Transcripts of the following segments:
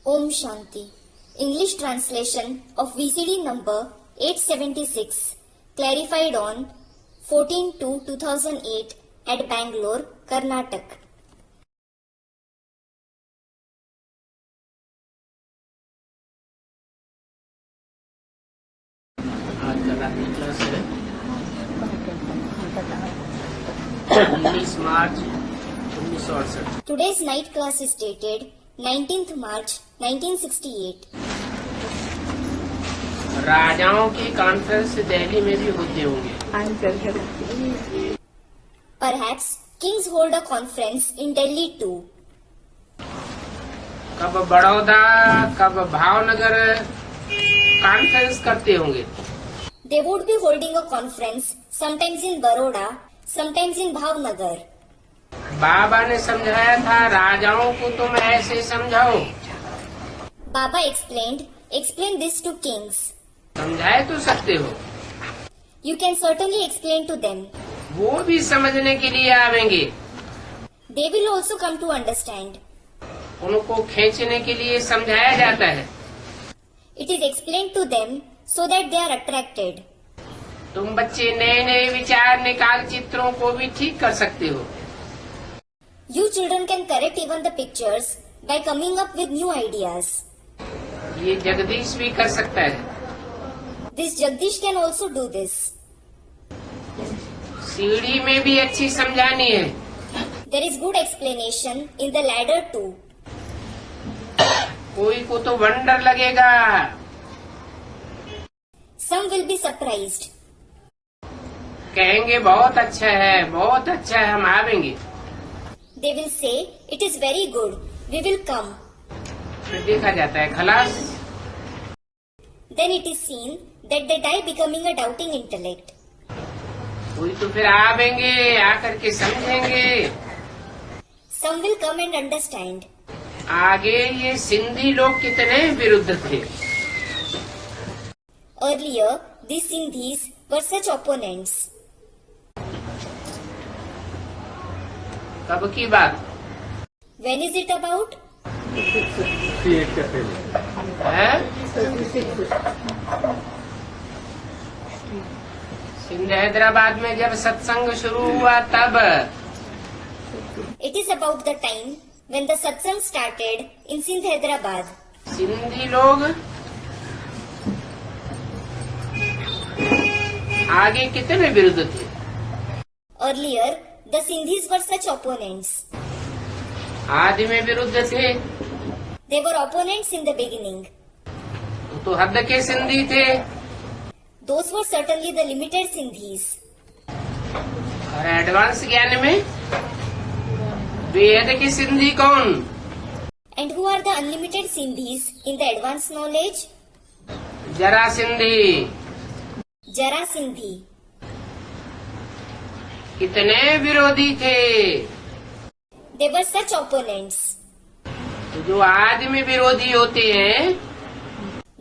Om Shanti. English translation of VCD number 876 clarified on 14/2/2008 at Bangalore, Karnataka. आज का रात्रि class है 19 मार्च 1968। Today's night class is dated 19th March 1968. राजाओं की conference Delhi में भी होते होंगे। Perhaps kings hold a conference in Delhi too. कब बड़ौदा कब भावनगर कॉन्फ्रेंस करते होंगे। They would be holding a conference sometimes in Baroda, sometimes in Bhavnagar. बाबा ने समझाया था राजाओं को तुम ऐसे समझाओ। Baba explained this to kings. समझाए तो सकते हो, You can certainly explain to them. वो भी समझने के लिए आवेंगे। They will also come to understand. उनको खींचने के लिए समझाया जाता है। It is explained to them so that they are attracted. तुम बच्चे नए नए विचार निकाल चित्रों को भी ठीक कर सकते हो। You children can correct even the pictures by coming up with new ideas. ये जगदीश भी कर सकता है। This Jagdish can also do this. सीढ़ी में भी अच्छी समझानी है। There is good explanation in the ladder too. कोई को तो वंडर लगेगा। Some will be surprised. कहेंगे बहुत अच्छा है हम आवेंगे। They will say, it is very good, we will come. फिर देखा जाता है खलास। Then it is seen that they die becoming a doubting intellect. कोई तो फिर आवेंगे, आकर के समझेंगे। Some will come and understand. आगे ये सिंधी लोग कितने विरुद्ध थे। Earlier, these Sindhis were such opponents. कब की बात When is it about? है? सिंध हैदराबाद में जब सत्संग शुरू हुआ तब। It is about the time when the satsang started in Sindh, Hyderabad. Sindhi लोग आगे कितने विरुद्ध थे। Earlier, the Sindhis were such opponents. आदि में विरुद्ध थे, They were opponents in the beginning. तो हद के सिंधी थे। Those were certainly the limited Sindhis. और एडवांस ज्ञान में वेद की सिंधी कौन। And who are the unlimited Sindhis in the advanced knowledge? जरा सिंधी। Jara Sindhi. कितने विरोधी थे। They were such opponents. तो जो आदि में विरोधी होते हैं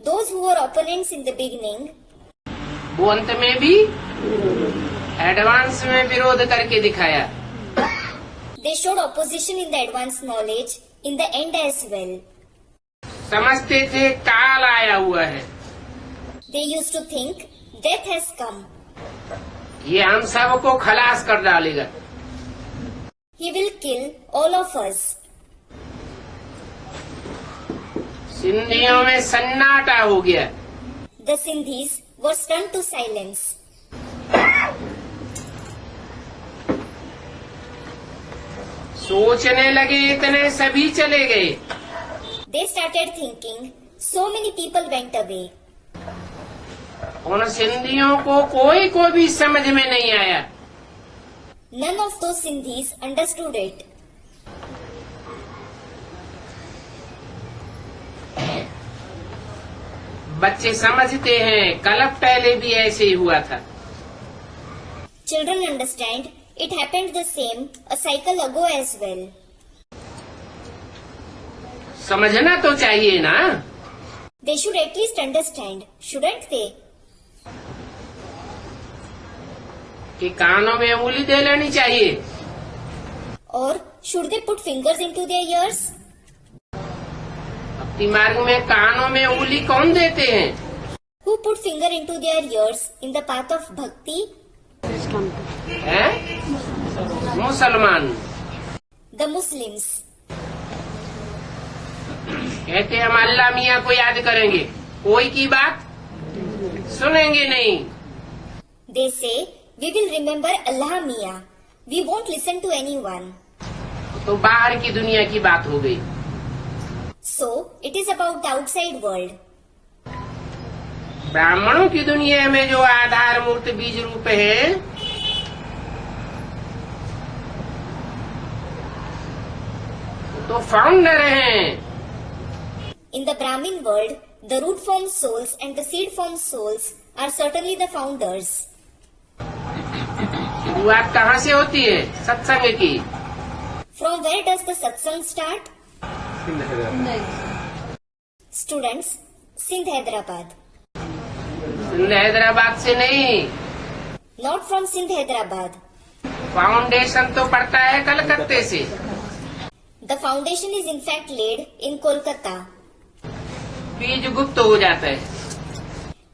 Those who were opponents in the beginning, वो अंत में भी एडवांस में विरोध करके दिखाया। they showed opposition in the advanced knowledge in the end as well. समझते थे काल आया हुआ है, They used to think death has come. ये हम सबको खलास कर डालेगा। He will kill all of us. सिंधियों में सन्नाटा हो गया। The Sindhis were stunned to silence. सोचने लगे इतने सभी चले गए। They started thinking, so many people went away. उन सिंधियों को कोई को भी समझ में नहीं आया। None of those Sindhis understood it. बच्चे समझते हैं कल पहले भी ऐसे ही हुआ था। Children understand it happened the same a cycle ago as well. समझना तो चाहिए ना। They should at least understand, shouldn't they? कि कानों में उंगली दे लेनी चाहिए। Or should they put fingers into their ears? दिमाग में कानों में उंगली कौन देते हैं? Who put finger into their ears in the path of bhakti? हैं? मुसलमान। The Muslims. कहते हम अल्लाह मियाँ को याद करेंगे, कोई की बात सुनेंगे नहीं। They say, we will remember Allah Mia. We won't listen to anyone. तो बाहर की दुनिया की बात हो गई। So, it is about the outside world. ब्राह्मणों की दुनिया में जो आधार मूर्त बीज रूप है, तो फाउंडर हैं। In the Brahmin world, the root form souls and the seed form souls are certainly the founders. शुरुआत कहाँ से होती है सत्संग की? From where does the satsang start? Students, Sindh, Hyderabad. Sindh Hyderabad से नहीं, Not from Sindh, Hyderabad. Foundation तो पड़ता है कलकत्ते से। The foundation is in fact laid in Kolkata. बीज गुप्त हो जाता है।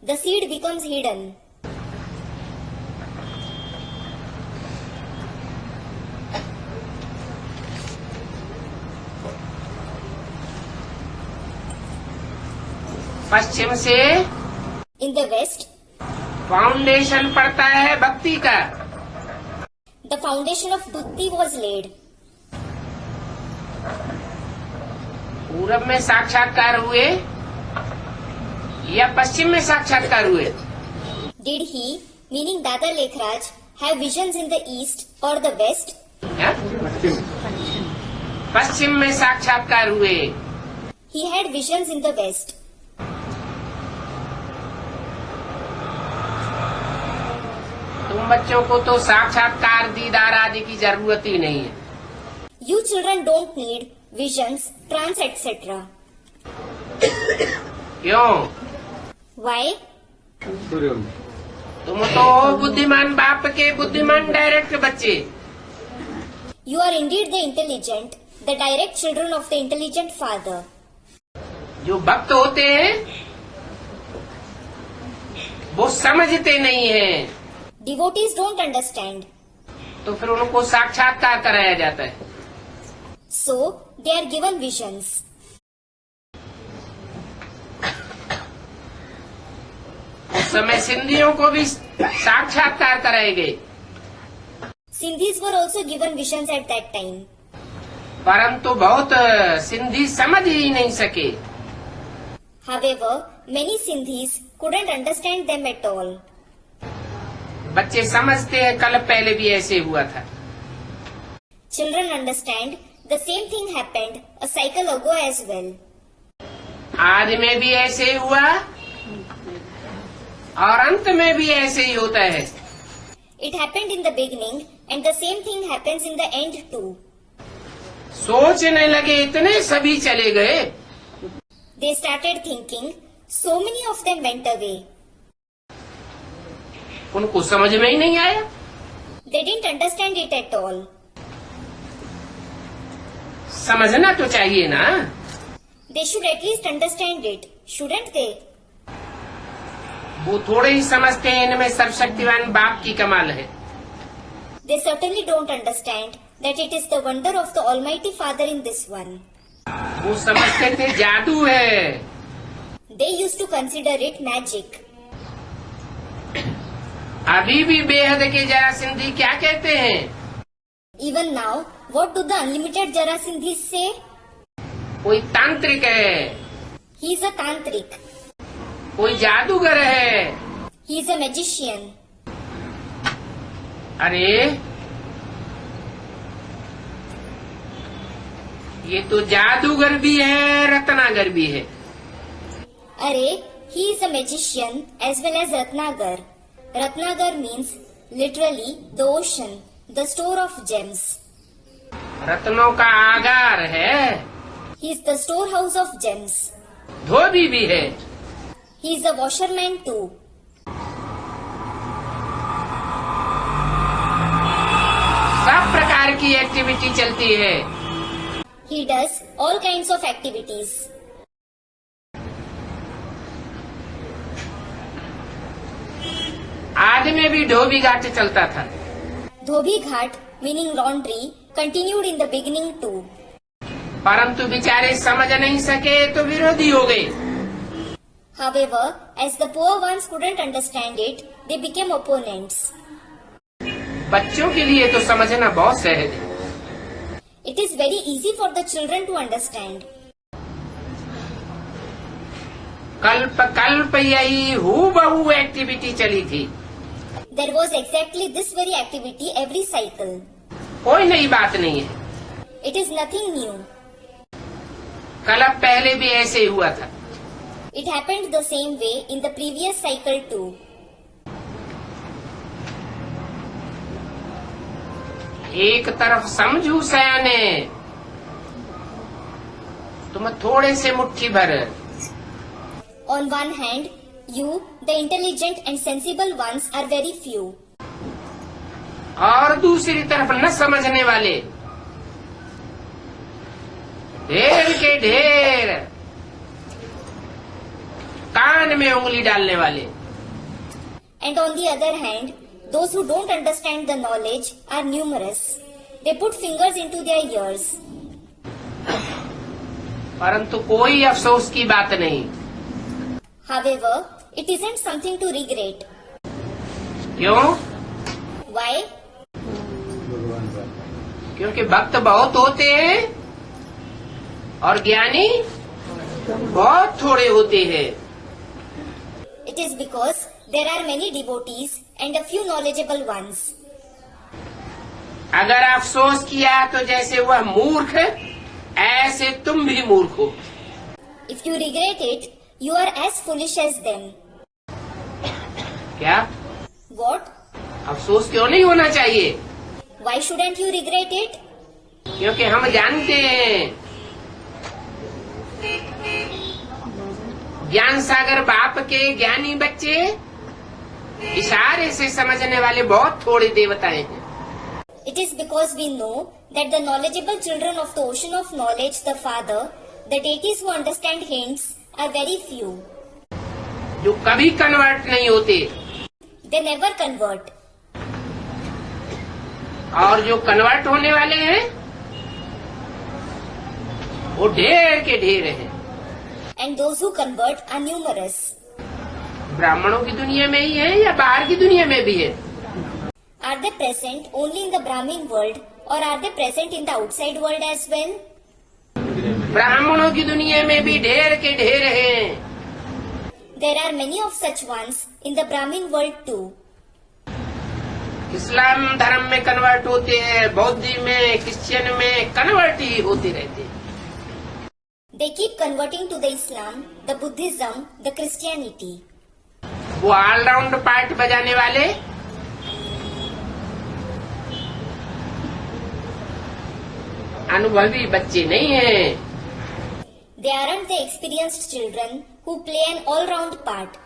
The seed becomes hidden. पश्चिम से In the west, फाउंडेशन पड़ता है भक्ति का। the foundation of bhakti was laid. पूरब में साक्षात्कार हुए या पश्चिम में साक्षात्कार हुए? Did he, meaning Dada Lekhraj, have visions in the east or the west? हैं? पश्चिम में साक्षात्कार हुए। He had visions in the west. तुम बच्चों को तो साक्षात्कार दीदार आदि की जरूरत ही नहीं है। You children don't need visions, trance, etc. क्यों? Why? तुम तो बुद्धिमान बाप के बुद्धिमान डायरेक्ट बच्चे। You are indeed the intelligent, the direct children of the intelligent father. जो भक्त होते हैं वो समझते नहीं हैं, Devotees don't understand. तो फिर उनको साक्षात्कार कराया जाता है। So, they are given visions. उस समय सिंधियों को भी साक्षात्कार कराए गए, Sindhis were also given visions at that time. परंतु बहुत सिंधी समझ ही नहीं सके। However, many Sindhis couldn't understand them at all. बच्चे समझते हैं कल पहले भी ऐसे हुआ था। Children understand the same thing happened a cycle ago as well. आज में भी ऐसे ही हुआ और अंत में भी ऐसे ही होता है। It happened in the beginning and the same thing happens in the end too. सोचने लगे इतने सभी चले गए, They started thinking, so many of them went away. उनको समझ में ही नहीं आया। They didn't understand it at all. समझना तो चाहिए ना। They should at least understand it, shouldn't they? वो थोड़े ही समझते हैं इनमें सर्वशक्तिवान बाप की कमाल है। They certainly don't understand that it is the wonder of the Almighty Father in this one. वो समझते थे जादू है। They used to consider it magic. अभी भी बेहद के जरा सिंधी क्या कहते हैं? Even now, what do the unlimited Jarasindhis say? कोई तांत्रिक है, He is a tantric. कोई जादूगर है। He is a magician. अरे ये तो जादूगर भी है, रत्नागर भी है। Arey, he is a magician as well as Ratnagar. Ratnagar means literally the ocean, the store of gems. रत्नों का आगार है। He is the storehouse of gems. धोबी भी है। He is a washerman too. सब प्रकार की एक्टिविटी चलती है। He does all kinds of activities. आदि में भी धोबी घाट चलता था, Dhobi Ghat, meaning laundry, continued in the beginning too. परंतु बेचारे समझ नहीं सके तो विरोधी हो गए। However, as the poor ones couldn't understand it, they became opponents. बच्चों के लिए तो समझना बहुत सहज है, It is very easy for the children to understand. कल्प कल्प यही हूबहू एक्टिविटी चली थी, There was exactly this very activity every cycle. कोई नई बात नहीं है। It is nothing new. कल्प पहले भी ऐसे ही हुआ था। It happened the same way in the previous cycle too. एक तरफ समझू सयाने, तुम थोड़े से मुट्ठी भर, On one hand, you, the intelligent and sensible ones, are very few. और दूसरी तरफ न समझने वाले ढेर के ढेर, कान में उंगली डालने वाले। And on the other hand, those who don't understand the knowledge are numerous. They put fingers into their ears. परंतु कोई अफसोस की बात नहीं। However, it isn't something to regret. क्यों? Why? क्योंकि भक्त बहुत होते हैं और ज्ञानी बहुत थोड़े होते हैं। It is because there are many devotees and a few knowledgeable ones. अगर अफसोस किया तो जैसे वह मूर्ख, ऐसे तुम भी मूर्ख हो। If you regret it, you are as foolish as them. क्या? What? अफसोस क्यों नहीं होना चाहिए? Why shouldn't you regret it? क्योंकि हम जानते हैं ज्ञान सागर बाप के ज्ञानी बच्चे इशारे से समझने वाले बहुत थोड़े देवताएं हैं। It is because we know that the knowledgeable children of the ocean of knowledge, the Father, the deities who understand hints, are very few. जो कभी कन्वर्ट नहीं होते They never convert. और जो कन्वर्ट होने वाले हैं वो ढेर के ढेर हैं। And those who convert are numerous. ब्राह्मणों की दुनिया में ही है या बाहर की दुनिया में भी है? Are they present only in the Brahmin world or are they present in the outside world as well? ब्राह्मणों की दुनिया में भी ढेर के ढेर हैं। There are many of such ones in the Brahmin world too. इस्लाम धर्म में कन्वर्ट होते हैं, बौद्ध में, क्रिश्चियन में कन्वर्ट ही होते रहते हैं। They keep converting to the Islam, the Buddhism, the Christianity. वो ऑलराउंड पार्ट बजाने वाले अनुभवी बच्चे नहीं हैं। They aren't the experienced children who play an all-round part.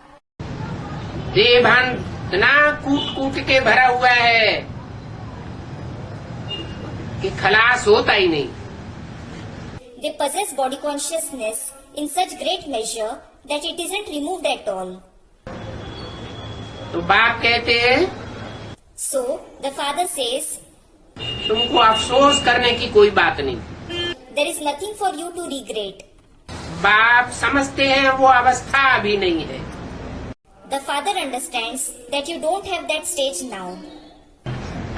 देहभान इतना कूट कूट के भरा हुआ है कि खलास होता ही नहीं। They possess body consciousness in such great measure that it isn't removed at all. तो बाप कहते हैं So, the Father says, तुमको अफसोस करने की कोई बात नहीं। there is nothing for you to regret. बाप समझते हैं वो अवस्था अभी नहीं है। The Father understands that you don't have that stage now.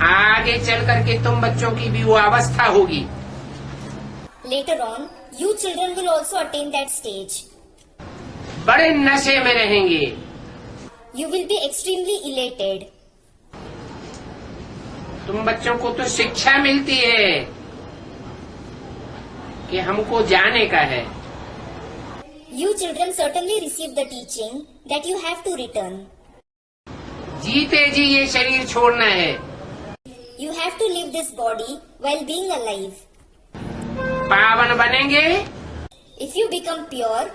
आगे चल करके तुम बच्चों की भी वो अवस्था होगी। Later on, you children will also attain that stage. बड़े नशे में रहेंगे। You will be extremely elated. तुम बच्चों को तो शिक्षा मिलती है कि हमको जाने का है। You children certainly receive the teaching that you have to return. जीते जी ये शरीर छोड़ना है। You have to leave this body while being alive. पावन बनेंगे If you become pure,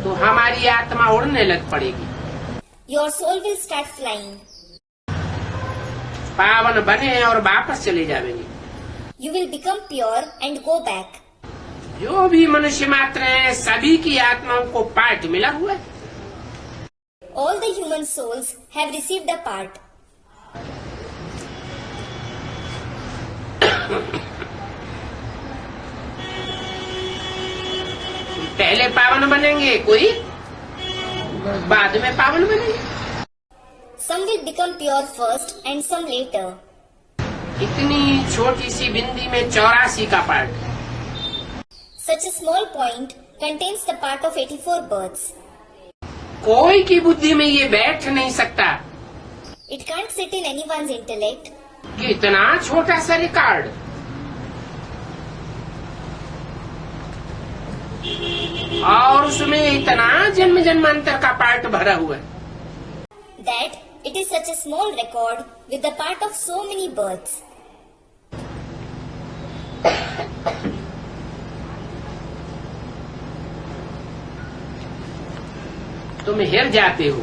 तो हमारी आत्मा उड़ने लग पड़ेगी। your soul will start flying. पावन बने और वापस चले जाएंगे। You will become pure and go back. जो भी मनुष्य मात्र हैं सभी की आत्माओं को पाठ मिला हुआ है। all the human souls have received a part. पहले पावन बनेंगे, कोई बाद में पावन बनेंगे। Some will become pure first and some later. इतनी छोटी सी बिंदी में 84 का part. Such a small point contains the part of 84 births. कोई की बुद्धि में ये बैठ नहीं सकता It can't sit in anyone's intellect कि इतना छोटा सा रिकॉर्ड, और उसमें इतना जन्म जन्मांतर का पार्ट भरा हुआ है। that it is such a small record with the part of so many births. तुम हिर जाते हो,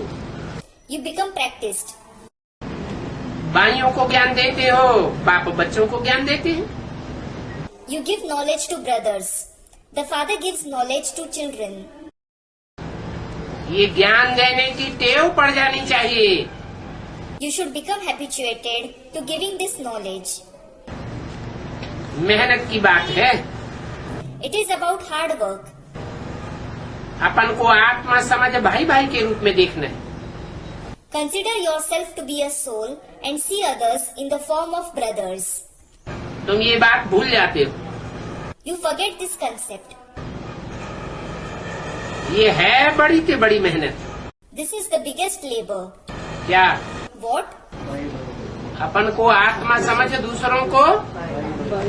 You become practiced. भाइयों को ज्ञान देते हो, बाप बच्चों को ज्ञान देते हैं। You give knowledge to brothers. The father gives knowledge to children. ये ज्ञान देने की टेव पड़ जानी चाहिए। You should become habituated to giving this knowledge. मेहनत की बात है। It is about hard work. अपन को आत्मा समझ भाई भाई के रूप में देखना है। Consider yourself to be a soul and see others in the form of brothers. तुम ये बात भूल जाते हो। You forget this concept. ये है बड़ी से बड़ी मेहनत। This is the biggest labor. क्या What? अपन को आत्मा समझ दूसरों को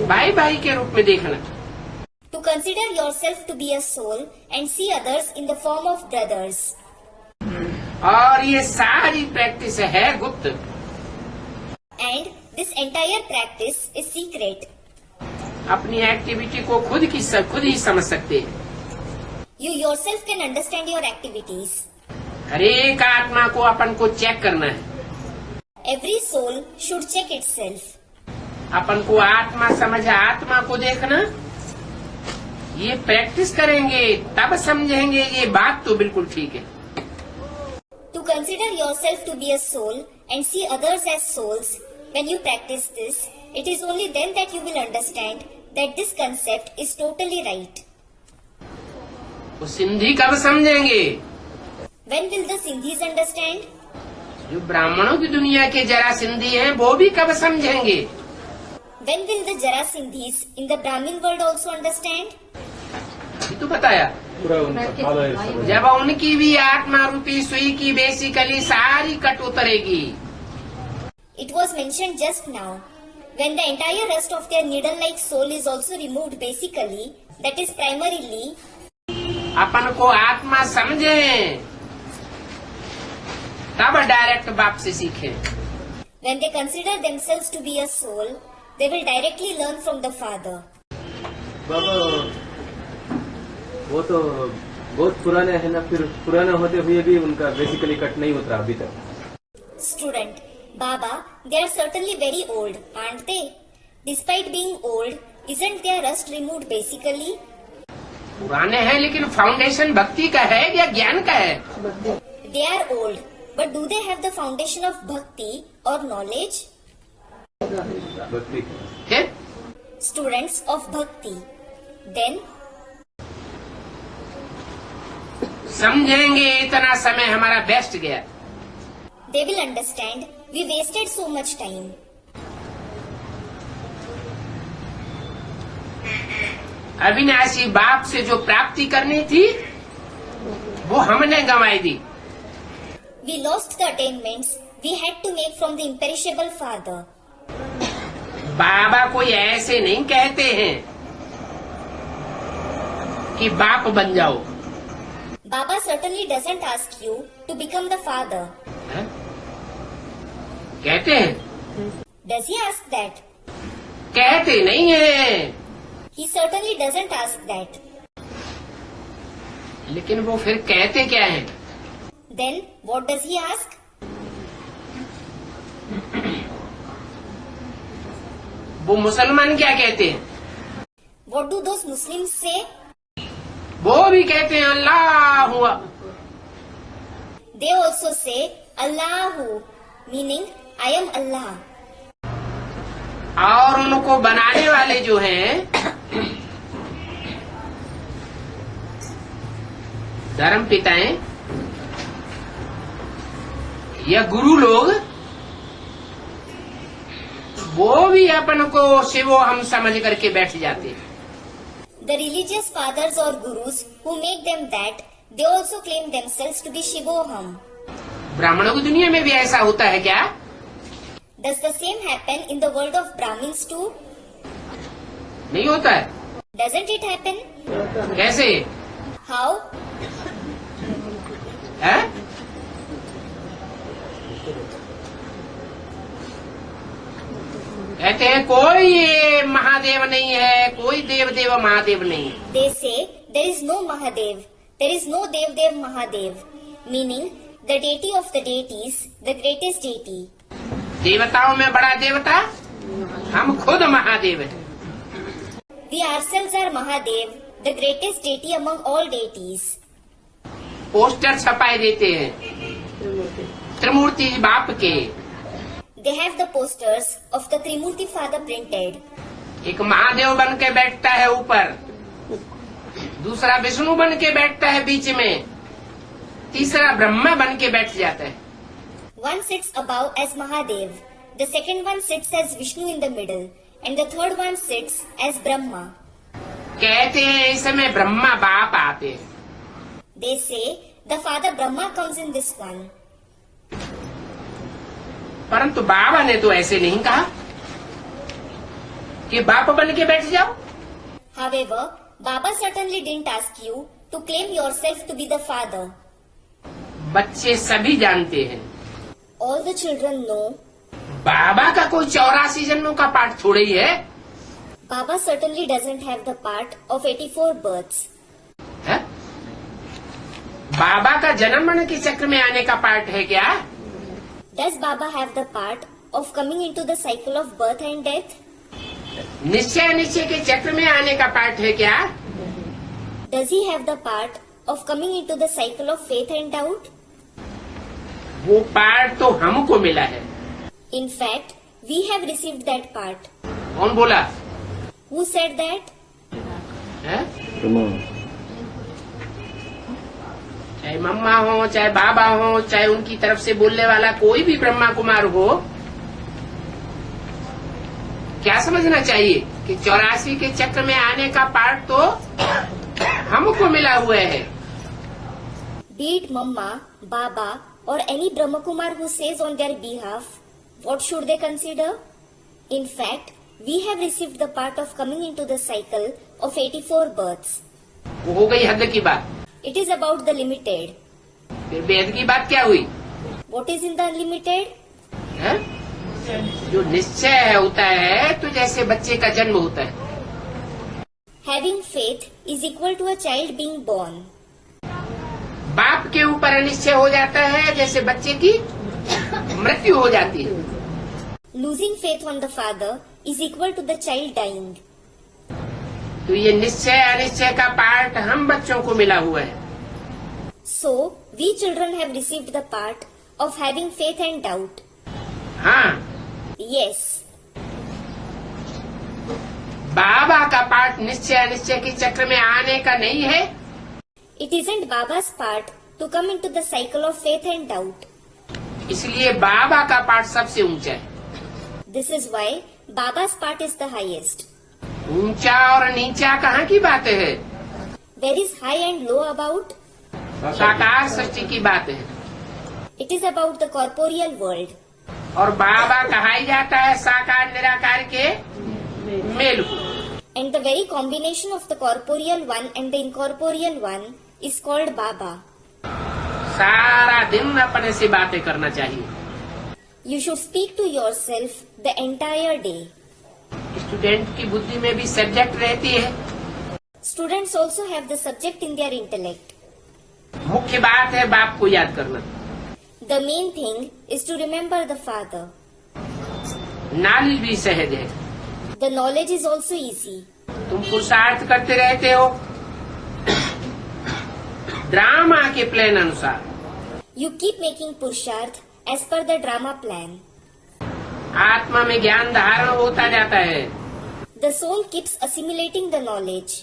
भाई भाई के रूप में देखना। To consider yourself to be a soul and see others in the form of brothers. और ये सारी प्रैक्टिस है गुप्त। And this entire practice is secret. अपनी एक्टिविटी को खुद ही समझ सकते हैं। You yourself can understand your activities. हर एक आत्मा को अपन को चेक करना है। Every soul should check itself. अपन को आत्मा समझ आत्मा को देखना, ये प्रैक्टिस करेंगे तब समझेंगे। ये बात तो बिल्कुल ठीक है। To consider yourself to be a soul and see others as souls, when you practice this, it is only then that you will understand that this concept is totally right. वो सिंधी कब समझेंगे? When will the Sindhis understand? जो ब्राह्मणों की दुनिया के जरा सिंधी हैं, वो भी कब समझेंगे? When will the Jarasindhis in the Brahmin world also understand? ये तो बताया। जब उनकी भी आत्मा रूपी सुई की बेसिकली सारी कट उतरेगी। It was mentioned just now. When the entire rest of their needle-like soul is also removed basically, that is primarily, अपन को आत्मा समझें तब डायरेक्ट बाप से सीखें। when they consider themselves to be a soul, they will directly learn from the Father. बाबा वो तो बहुत पुराने है ना, फिर पुराने होते हुए भी उनका बेसिकली कट नहीं उतरा अभी तक। Student, Baba, they are certainly very old, aren't they? Despite being old, isn't their rust removed basically? पुराने हैं लेकिन फाउंडेशन भक्ति का है या ज्ञान का है? They are old, but do they have the foundation of bhakti or knowledge? भक्ति फिर Students of bhakti. Then, समझेंगे इतना समय हमारा बेस्ट गया। they will understand we wasted so much time. अविनाशी बाप से जो प्राप्ति करनी थी वो हमने गंवाई दी। We lost the attainments we had to make from the imperishable Father. बाबा कोई ऐसे नहीं कहते हैं कि बाप बन जाओ। Baba certainly doesn't ask you to become the Father. हैं? कहते हैं? Does he ask that? कहते नहीं है, He certainly doesn't ask that. लेकिन वो फिर कहते क्या है? Then, what does he ask? वो मुसलमान क्या कहते हैं? What do those Muslims say? वो भी कहते हैं अल्लाह हुआ। They also say Allahu, meaning I am Allah. और उनको बनाने वाले जो हैं धर्म पिताएं या गुरु लोग, वो भी अपन को शिवो हम समझ करके बैठ जाते हैं। The religious fathers or gurus who make them that, they also claim themselves to be Shivoham. ब्राह्मणों की दुनिया में भी ऐसा होता है क्या? Does the same happen in the world of Brahmins too? नहीं होता है। Doesn't it happen? कैसे How? है? कहते हैं कोई ये महादेव नहीं है, कोई देव देव महादेव नहीं। They say there is no Mahadev, there is no Dev Dev Mahadev, meaning the deity of the deities, the greatest deity. देवताओं में बड़ा देवता हम खुद महादेव हैं। We ourselves are Mahadev, the greatest deity among all deities. Poster छपाए देते हैं त्रिमूर्ति बाप के। They have the posters of the Trimurti Father printed. एक महादेव बन के बैठता है ऊपर, दूसरा विष्णु बन के बैठता है बीच में, तीसरा ब्रह्मा बन के बैठ जाता है। One sits above as Mahadev, the second one sits as Vishnu in the middle, and the third one sits as Brahma. कहते हैं इस समय ब्रह्मा बाप आते हैं। They say the Father Brahma comes in this one. परंतु बाबा ने तो ऐसे नहीं कहा कि बाप बन के बैठ जाओ। However, Baba certainly didn't ask you to claim yourself to be the Father. बच्चे सभी जानते हैं All the children know बाबा का कोई 84 जन्मों का पाठ थोड़ा ही है। Baba certainly doesn't have the part of 84 births. है? बाबा का जन्म मरण के चक्र में आने का पाठ है क्या? Does Baba have the part of coming into the cycle of birth and death? निश्चय निश्चय के चक्र में आने का पाठ है क्या? Does he have the part of coming into the cycle of faith and doubt? वो पाठ तो हमको मिला है। In fact, we have received that part. कौन बोला? Who said that? है? चाहे मम्मा हो, चाहे बाबा हो, चाहे उनकी तरफ से बोलने वाला कोई भी ब्रह्मा कुमार हो, क्या समझना चाहिए कि 84 के चक्र में आने का पाठ तो हमको मिला हुआ है। Be it Mamma, Baba, or any Brahma Kumar who says on their behalf, what should they consider? In fact, we have received the part of coming into the cycle of 84 births. वो हो गई हद की बात। It is about the limited. फिर बेहद की बात क्या हुई? What is in the unlimited? है? जो निश्चय होता है तो जैसे बच्चे का जन्म होता है, Having faith is equal to a child being born. बाप के ऊपर निश्चय हो जाता है जैसे बच्चे की मृत्यु हो जाती है। Losing faith on the father is equal to the child dying. तो ये निश्चय अनिश्चय का पाठ हम बच्चों को मिला हुआ है। So, we children have received the part of having faith and doubt. हाँ, Yes. बाबा का पाठ निश्चय अनिश्चय के चक्र में आने का नहीं है। It isn't Baba's part to come into the cycle of faith and doubt. इसलिए बाबा का पाठ सबसे ऊंचा है। This is why Baba's part is the highest. ऊंचा और नीचा कहाँ की बात है? There is high and low about. साकार सृष्टि की बात है। It is about the corporeal world. और बाबा कहा ही जाता है साकार निराकार के मेल को। And the very combination of the corporeal one and the incorporeal one is called Baba. सारा दिन अपने से बातें करना चाहिए। You should speak to yourself the entire day. Student की बुद्धि में भी सब्जेक्ट रहती है। Students also have the subject in their intellect. मुख्य बात है बाप को याद करना। The main thing is to remember the Father. Knowledge भी सहज है। The knowledge is also easy. तुम पुरुषार्थ करते रहते हो ड्रामा के प्लान अनुसार। You keep making Purusharth as per the drama plan. आत्मा में ज्ञान धारण होता जाता है। The soul keeps assimilating the knowledge.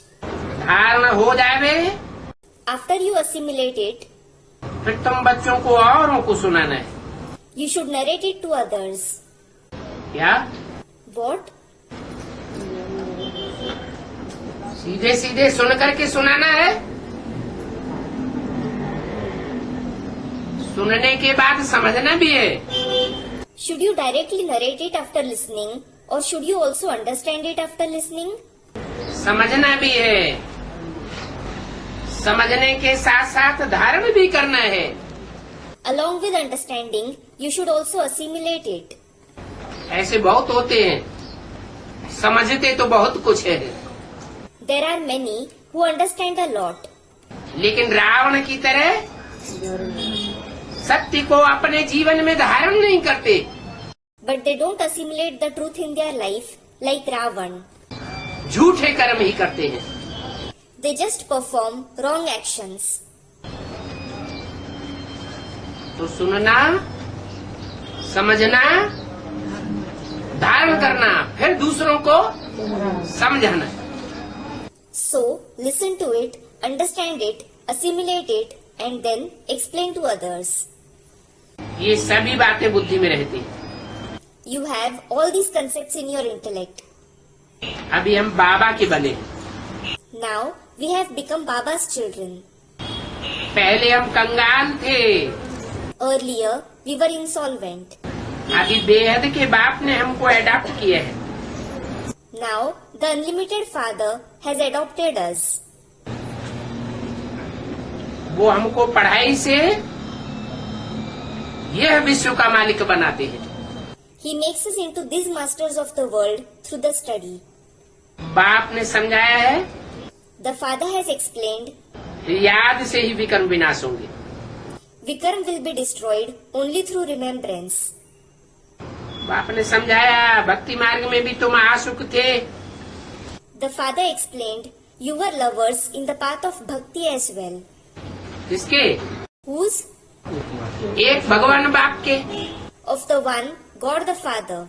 धारण हो जावे, After you assimilate it, फिर तुम बच्चों को औरों को सुनाना है। you should narrate it to others. क्या? What? सीधे सीधे सुन करके सुनाना है। सुनने के बाद समझना भी है। Should you directly narrate it after listening, or should you also understand it after listening? समझना भी है। समझने के साथ साथ धारण भी करना है। Along with understanding, you should also assimilate it. ऐसे बहुत होते हैं, समझते तो बहुत कुछ है, There are many who understand a lot, लेकिन रावण की तरह सत्य को अपने जीवन में धारण नहीं करते। but they don't assimilate the truth in their life like Ravan. झूठे कर्म ही करते हैं। They just perform wrong actions. तो सुनना, समझना, धारण करना, फिर दूसरों को समझाना। So, listen to it, understand it, assimilate it, and then explain to others. ये सभी बातें बुद्धि में रहती हैं। You have all these concepts in your intellect. अभी हम बाबा के बने हैं। Now, we have become Baba's children. पहले हम कंगाल थे, Earlier, we were insolvent. अभी बेहद के बाप ने हमको अडॉप्ट किया है। Now, the Unlimited Father has adopted us. वो हमको पढ़ाई से यह विश्व का मालिक बनाते हैं। He makes us into these masters of the world through the study. बाप ने समझाया है, The Father has explained, याद से ही विकर्म विनाश होंगे। Vikarm will be destroyed only through remembrance. बाप ने समझाया, भक्ति मार्ग में भी तुम आसुक थे, The Father explained, You were lovers in the path of bhakti as well. किसके? Whose? एक भगवान बाप के। Of the one, God the Father.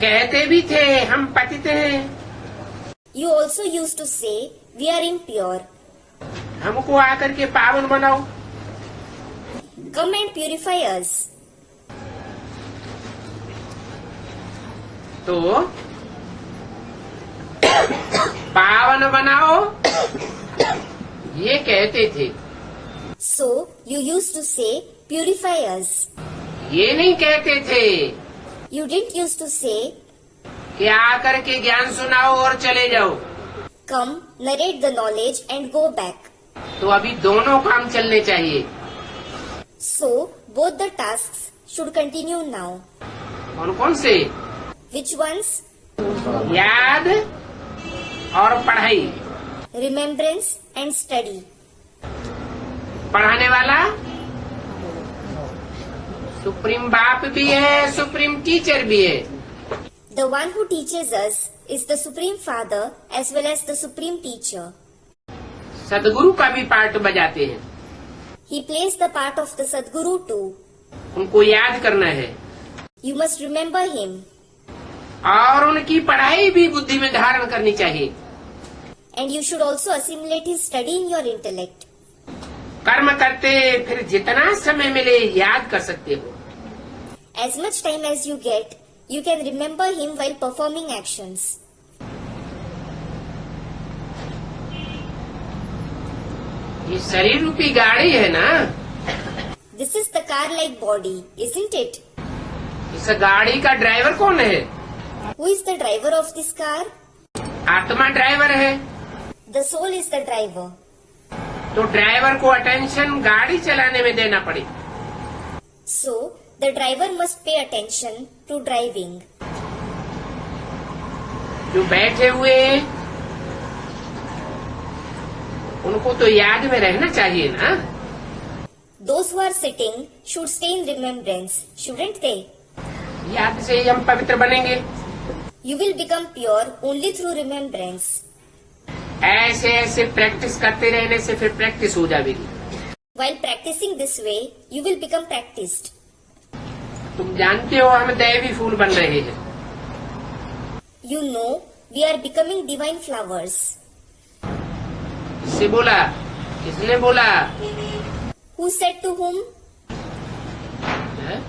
कहते भी थे हम पतित हैं, You also used to say, We are impure. हमको आकर के पावन बनाओ। Come and purify us. तो पावन बनाओ ये कहते थे, So, you used to say, Purify us. ये नहीं कहते थे You didn't used to say, कि आकर के ज्ञान सुनाओ और चले जाओ। Come, narrate the knowledge and go back. तो अभी दोनों काम चलने चाहिए। So, both the tasks should continue now. कौन कौन से? Which ones? याद और पढ़ाई। Remembrance and study. पढ़ाने वाला सुप्रीम बाप भी है, सुप्रीम टीचर भी है। The one who teaches us is the Supreme Father as well as the Supreme Teacher. सदगुरु का भी पार्ट बजाते हैं। He plays the part of the Sadguru too. उनको याद करना है You must remember him. और उनकी पढ़ाई भी बुद्धि में धारण करनी चाहिए। And you should also assimilate his study in your intellect. कर्म करते फिर जितना समय मिले याद कर सकते हो। As much time as you get, you can remember him while performing actions. ये शरीर रूपी गाड़ी है ना, This is the car-like body, isn't it? इस गाड़ी का ड्राइवर कौन है? Who is the driver of this car? आत्मा ड्राइवर है। The soul is the driver. तो ड्राइवर को अटेंशन गाड़ी चलाने में देना पड़े। So, the driver must pay attention to driving. जो बैठे हुए उनको तो याद में रहना चाहिए ना। Those who are sitting should stay in remembrance, shouldn't they? याद से ही हम पवित्र बनेंगे। You will become pure only through remembrance. ऐसे ऐसे प्रैक्टिस करते रहने से फिर प्रैक्टिस हो जाएगी। While practicing this way, you will become practiced. तुम जानते हो हम दैवी फूल बन रहे हैं। You know we are becoming divine flowers. किससे बोला? किसने बोला? Who said to whom? हैं?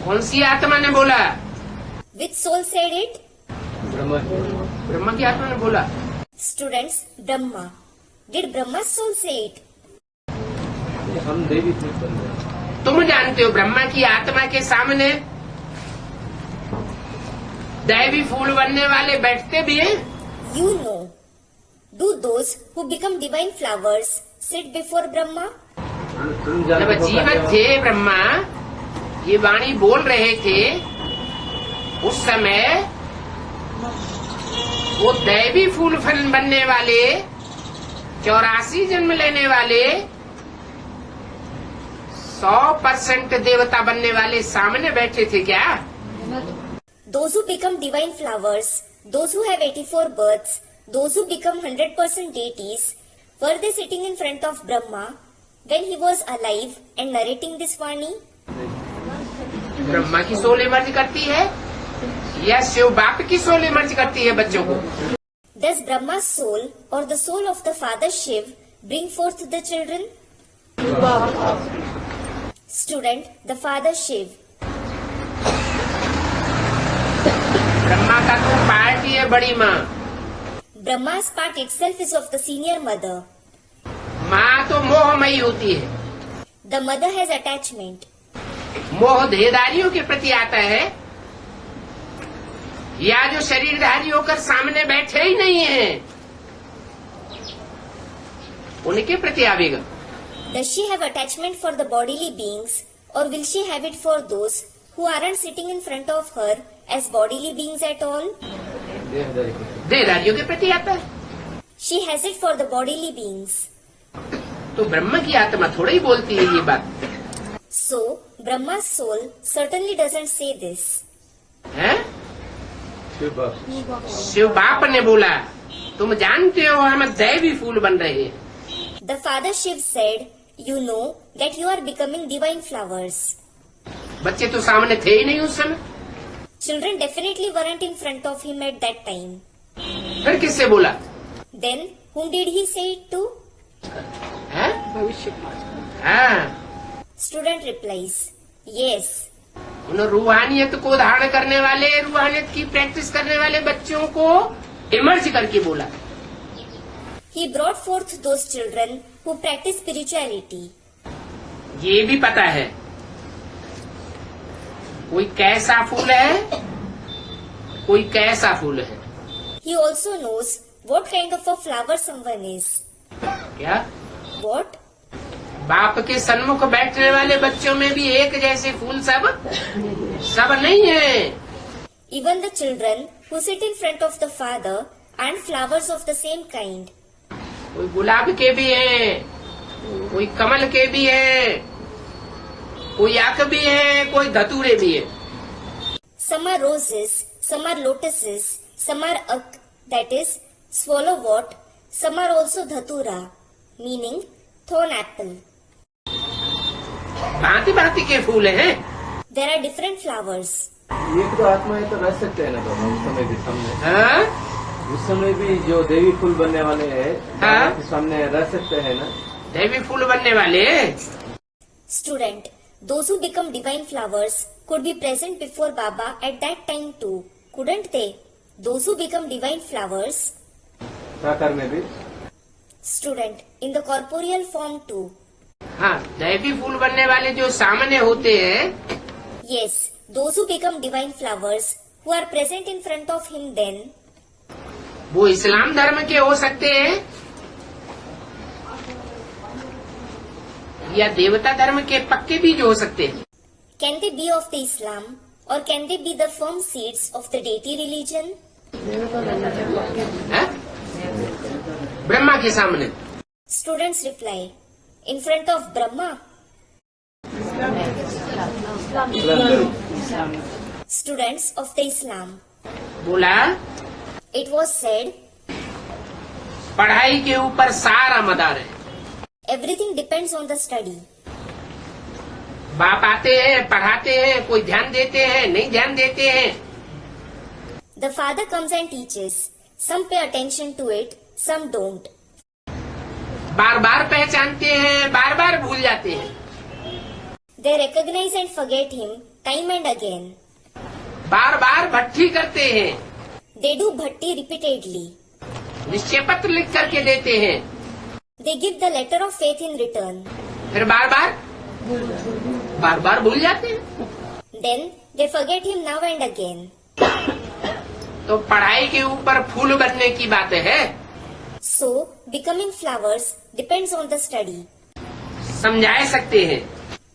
कौन सी आत्मा ने बोला? Which soul said it? Brahma Brahma की आत्मा ने बोला। Students, Brahma. Did Brahma's soul say it? हम देवी फूल बन रहे हैं। तुम जानते हो ब्रह्मा की आत्मा के सामने दैवी फूल बनने वाले बैठते भी हैं? You know. Do those who become divine flowers sit before Brahma? तुम जब जानते हो जीवित थे ब्रह्मा, ये वाणी बोल रहे थे, उस समय वो दैवी फूल बनने वाले 84 जन्म लेने वाले 100% देवता बनने वाले सामने बैठे थे क्या? Those who become divine flowers, those who have 84 births, those who become 100% deities, were they sitting in front of Brahma when he was alive and narrating this Vani? Brahma की सोल इमर्ज करती है या शिव बाप की सोल इमर्ज करती है बच्चों को? Does Brahma's soul or the soul of the father Shiv bring forth the children? Student, the father Shiv. Brahma का तो पार्टी है बड़ी माँ। Brahma's part itself is of the senior mother. माँ तो मोहमयी होती है। The mother has attachment. मोह देहधारियों के प्रति आता है या जो शरीरधारी होकर सामने बैठे ही नहीं है उनके प्रति आवेगा। Does she have attachment for the bodily beings or will she have it for those who aren't sitting in front of her as bodily beings at all? देहधारी को। देहधारियों के प्रति आता है। She has it for the bodily beings. तो ब्रह्मा की आत्मा थोड़ा ही बोलती है ये बात So, Brahma's soul certainly doesn't say this. है? शिव बाप। शिव बाप ने बोला, तुम जानते हो हम दैवी फूल बन रहे हैं। The father Shiv said, you know that you are becoming divine flowers. बच्चे तो सामने थे ही नहीं उस समय। Children definitely weren't in front of him at that time. फिर किससे बोला? Then, whom did he say it to? है? हाँ, Student replies, yes. उन रूहानियत को धारण करने वाले, रूहानियत की प्रैक्टिस करने वाले बच्चों को इमर्ज करके बोला। He brought forth those children who practice spirituality. ये भी पता है कोई कैसा फूल है, कोई कैसा फूल है। He also knows what kind of a flower someone is. क्या? What? बाप के सन्मुख बैठने वाले बच्चों में भी एक जैसे फूल सब नहीं है। Even the children who sit in front of the father aren't flowers of the same kind. कोई गुलाब के भी हैं, कोई कमल के भी हैं, कोई आक भी है, कोई धतूरे भी है। Some are roses, some are lotuses, some are ak, that is, swallowwort, some are also dhatura, meaning thorn apple. भांति भांति के फूल हैं। There are different flowers. एक तो आत्माएं तो रह सकते हैं ना बाबा उस समय भी सामने। हाँ? उस समय भी जो देवी फूल बनने वाले हैं हाँ? के सामने रह सकते हैं ना। दैवी फूल बनने वाले। Student, those who become divine flowers could be present before Baba at that time too, couldn't they? Those who become divine flowers. साकार में भी। Student, in the corporeal form too. हाँ, दैवी फूल बनने वाले जो सामने होते हैं, Yes, those who become divine flowers who are present in front of him then. वो इस्लाम धर्म के हो सकते हैं या देवता धर्म के पक्के बीज हो सकते हैं। Can they be of the Islam or can they be the firm seeds of the deity religion? है? ब्रह्मा के सामने। Students reply, in front of Brahma. Students of the Islam. बोला, It was said, पढ़ाई के ऊपर सारा मदार है। Everything depends on the study. बाप आते हैं, पढ़ाते हैं, कोई ध्यान देते हैं, नहीं ध्यान देते हैं। The father comes and teaches. Some pay attention to it, some don't. बार बार पहचानते हैं, बार बार भूल जाते हैं। They recognize and forget him time and again. बार बार भट्टी करते हैं, They do bhatti repeatedly. निश्चय पत्र लिख करके देते हैं, They give the letter of faith in return. फिर बार बार भूल जाते हैं। Then they forget him now and again. तो पढ़ाई के ऊपर फूल बनने की बात है। So, becoming flowers depends on the study. समझा सकते हैं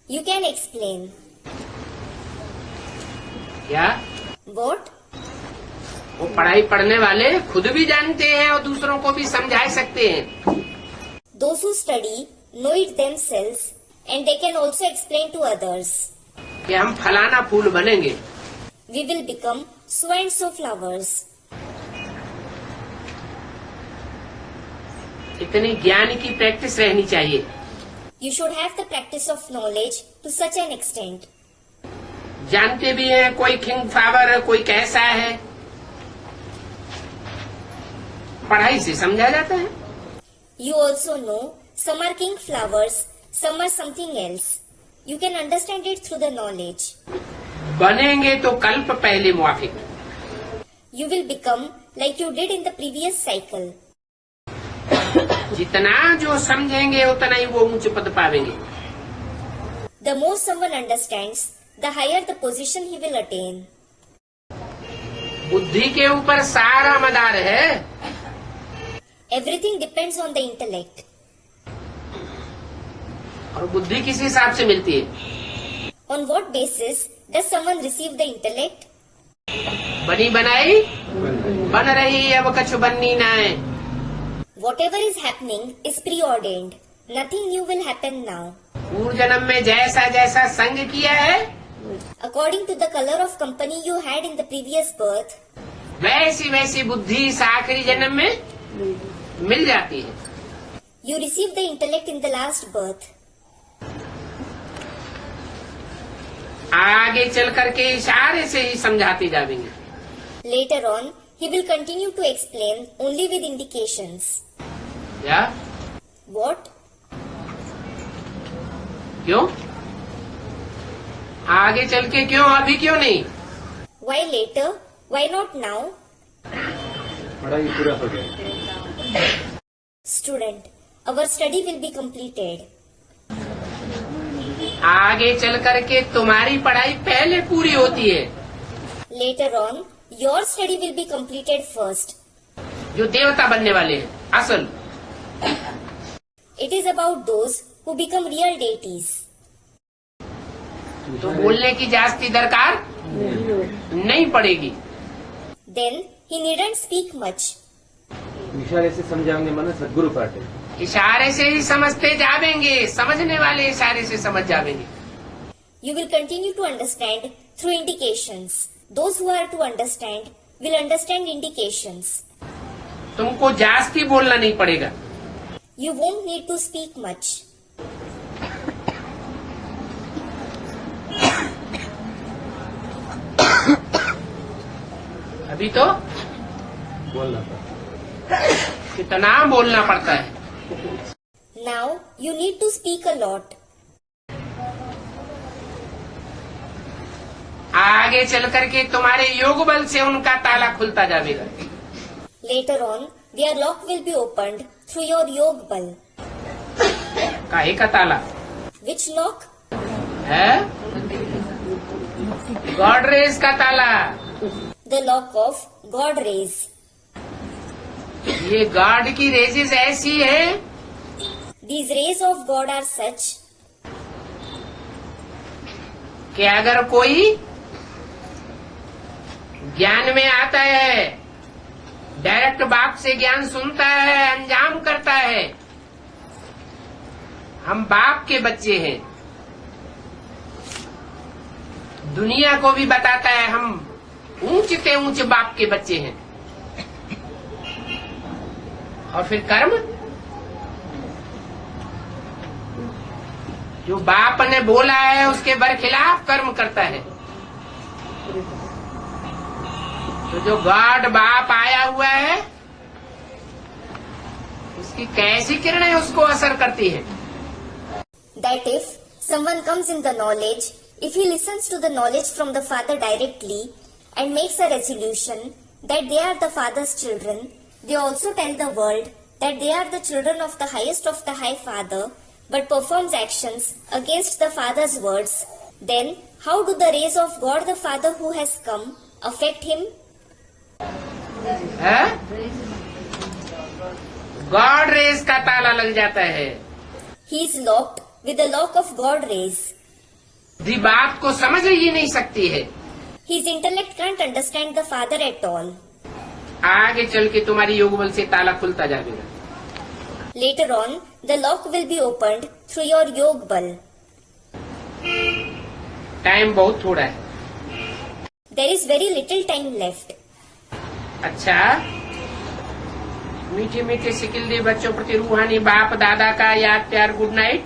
You can explain. क्या? What? वो पढ़ाई पढ़ने वाले खुद भी जानते हैं और दूसरों को भी समझा सकते हैं। Those who study know it themselves and they can also explain to others. कि हम फलाना फूल बनेंगे। We will become so and so flowers. इतनी ज्ञान की प्रैक्टिस रहनी चाहिए। You should have the practice of knowledge to such an extent. जानते भी हैं कोई किंग फ्लावर है, कोई कैसा है, पढ़ाई से समझा जाता है। You also know some are king flowers, some are something else. You can understand it through the knowledge. बनेंगे तो कल्प पहले मुआफिक। You will become like you did in the previous cycle. जितना जो समझेंगे उतना ही वो ऊंचे पद पावेंगे। The more someone understands, the higher the position he will attain. बुद्धि के ऊपर सारा मदार है। Everything depends on the intellect. और बुद्धि किस हिसाब से मिलती है? On what basis does someone receive the intellect? बनी बनाई बन रही, अब कछु बननी ना है। Whatever is happening is preordained. Nothing new will happen now. पूर्व जन्म में जैसा जैसा संग किया है, According to the color of company you had in the previous birth, वैसी वैसी बुद्धि इस आखिरी जन्म में मिल जाती है। you receive the intellect in the last birth. आगे चल करके इशारे से ही समझाते जाएंगे। Later on, he will continue to explain only with indications. क्या? What? क्यों? आगे चल के क्यों, अभी क्यों नहीं? Why later? Why not now? पढ़ाई पूरा हो गया। Student, our study will be completed. आगे चल करके तुम्हारी पढ़ाई पहले पूरी होती है। Later on, your study will be completed first. जो देवता बनने वाले हैं, असल। It is about those who become real deities. तो बोलने की जास्ती दरकार नहीं पड़ेगी। Then he needn't speak much. इशारे से समझाएंगे माना सदगुरु पाठ है। इशारे से ही समझते जावेंगे, समझने वाले इशारे से समझ जावेंगे। You will continue to understand through indications. Those who are to understand will understand indications. तुमको जास्ती बोलना नहीं पड़ेगा। You won't need to speak much. अभी तो बोलना पड़ता। कितना बोलना पड़ता है। Now you need to speak a lot. आगे चल करके तुम्हारे योग बल से उनका ताला खुलता जाएगा। Later on, their lock will be opened through your yog bal. काहे का ताला Which lock? है? गॉडरेज का ताला। The lock of God rays. ये गॉड की रेजेस ऐसी है These rays of God are such कि अगर कोई ज्ञान में आता है, डायरेक्ट बाप से ज्ञान सुनता है, अंजाम करता है, हम बाप के बच्चे हैं, दुनिया को भी बताता है हम ऊंच के ऊंच बाप के बच्चे हैं, और फिर कर्म, जो बाप ने बोला है उसके बरखिलाफ कर्म करता है। तो जो गॉड बाप आया हुआ है उसकी कैसी किरणें उसको असर करती है। That if someone comes in the knowledge, if he listens to the knowledge from the Father directly and makes a resolution that they are the Father's children, they also tell the world that they are the children of the highest of the High Father, but performs actions against the Father's words, then how do the rays of God the Father who has come affect him? गॉड रेस का ताला लग जाता है। He is locked with the lock of God rays. दी बात को समझ ही नहीं सकती है। His intellect can't understand the Father at all. आगे चल के तुम्हारी योग बल से ताला खुलता जाएगा। Later on, the lock will be opened through your Yog Bal. Time बहुत थोड़ा है। There is very little time left. अच्छा, मीठे मीठे सिकिल दे बच्चों प्रति रूहानी बाप दादा का याद प्यार good night.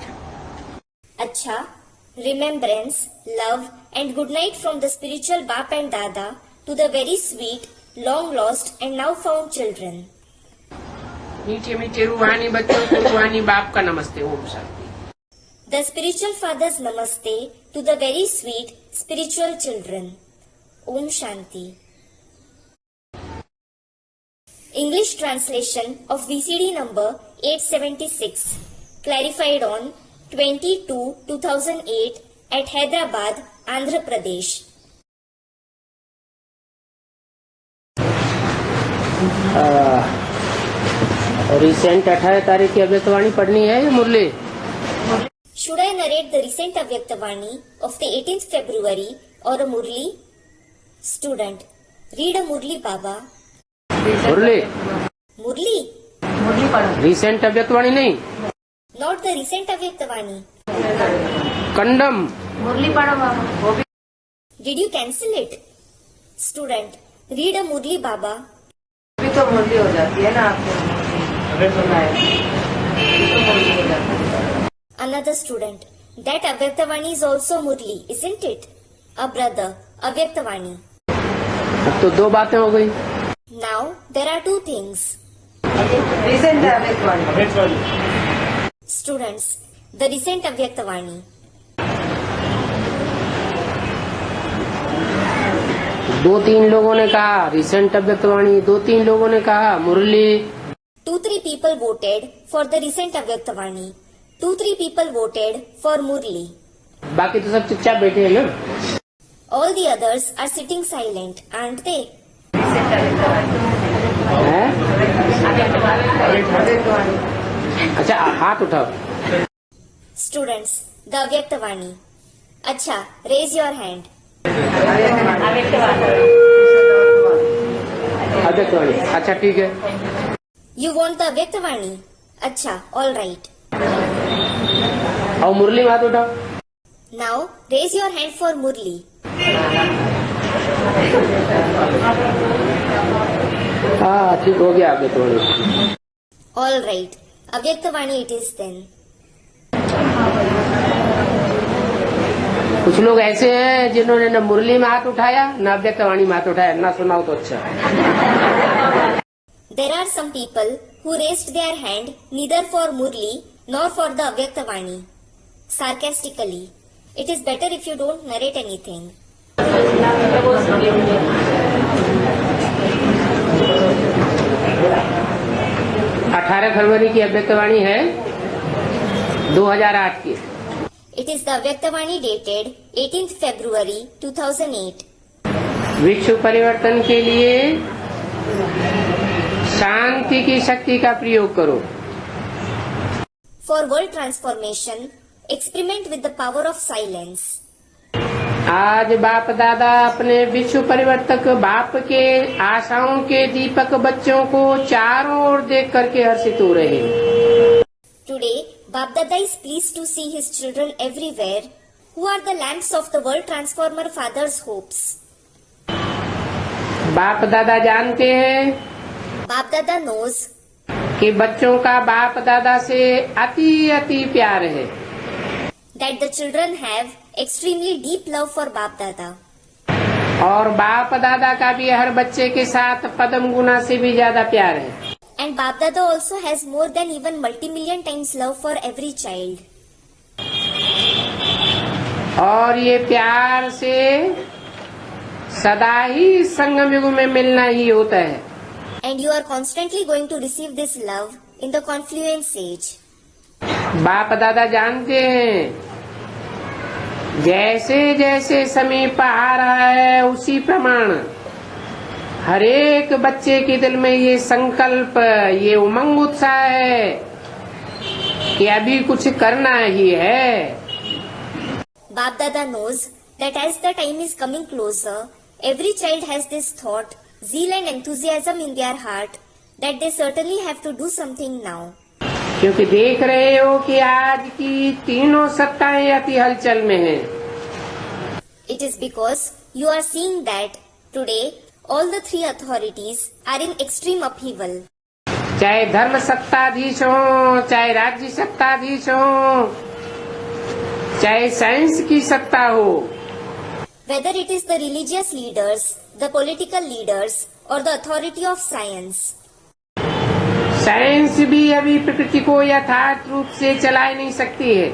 Acha, remembrance, love and good night from the spiritual Bap and Dada to the very sweet, long lost and now found children. मीठे मीठे रूहानी बच्चों को रूहानी बाप का नमस्ते। Om Shanti. The spiritual father's namaste to the very sweet, spiritual children. Om Shanti. English translation of VCD number 876, clarified on 22/2008 at Hyderabad, Andhra Pradesh. Recent 18 तारीख की अव्यक्तवाणी पढ़नी है या मुरली? Should I narrate the recent Avyaktavani of the 18th February or a Murli? Student, read a Murli Baba. Murli, Murli? Recent Avyaktavani नहीं, Not the recent Avyaktavani. Condemn. Did you cancel it? Student, read a Murli Baba. अभी तो मुरली हो जाती है ना आपको। Another student, that Avyaktavani is also Murli, isn't it? A brother, Avyaktavani. अब तो दो बातें हो गई। Now, there are two things. Recent Avyaktavani. Students, the recent Avyaktavani. दो तीन लोगों ने कहा रिसेंट अव्यक्तवाणी, दो तीन लोगों ने कहा मुरली। 2-3 people voted for the recent Avyaktavani. 2-3 people voted for Murli. बाकी तो सब चुपचाप बैठे हैं ना। All the others are sitting silent, aren't they? हैं? अच्छा, हाथ उठाओ। Students, the Avyaktavani. Acha, raise your hand. अव्यक्तवाणी, अच्छा ठीक है। You want the Avyaktavani? Acha, all right. और मुरली में हाथ उठाओ। Now, raise your hand for Murli. हाँ ठीक हो गया अव्यक्तवाणी। All right. Avyaktavani it is then. कुछ लोग ऐसे हैं जिन्होंने न मुरली में हाथ उठाया न अव्यक्तवाणी में हाथ उठाया, ना सुनाओ तो अच्छा। There are some people who raised their hand neither for Murli nor for the Avyaktavani. Sarcastically, it is better if you don't narrate anything. 18 फरवरी की अव्यक्तवाणी है 2008 की। It is the Avyaktavani dated 18th February 2008. विश्व परिवर्तन के लिए शांति की शक्ति का प्रयोग करो। For world transformation, experiment with the power of silence. आज बाप दादा अपने विश्व परिवर्तक बाप के आशाओं के दीपक बच्चों को चारों ओर देख करके हर्षित हो रहे हैं। Today, Bap Dada is pleased to see his children everywhere who are the lamps of the world transformer father's hopes. बाप दादा जानते हैं Bap Dada knows कि बच्चों का बाप दादा से अति अति प्यार है, that the children have extremely deep love for Bap Dada. और बाप दादा का भी हर बच्चे के साथ पद्म गुना से भी ज्यादा प्यार है। And Bap Dada also has more than even multi-million times love for every child. और ये प्यार से सदा ही संगम युग में मिलना ही होता है। And you are constantly going to receive this love in the confluence age. बाप दादा जानते हैं जैसे जैसे समीप आ रहा है उसी प्रमाण हर एक बच्चे के दिल में ये संकल्प, ये उमंग उत्साह है कि अभी कुछ करना ही है। Bap Dada knows that as the time is coming closer, every child has this thought, zeal and enthusiasm in their heart that they certainly have to do something now. क्योंकि देख रहे हो कि आज की तीनों सत्ताएं अति हलचल में हैं। It is because you are seeing that today all the three authorities are in extreme upheaval. चाहे धर्म सत्ताधीश हो, चाहे राज्य सत्ताधीश हो, चाहे साइंस की सत्ता हो, Whether it is the religious leaders, the political leaders or the authority of science. Science भी अभी प्रकृति को यथार्थ रूप से चला नहीं सकती है।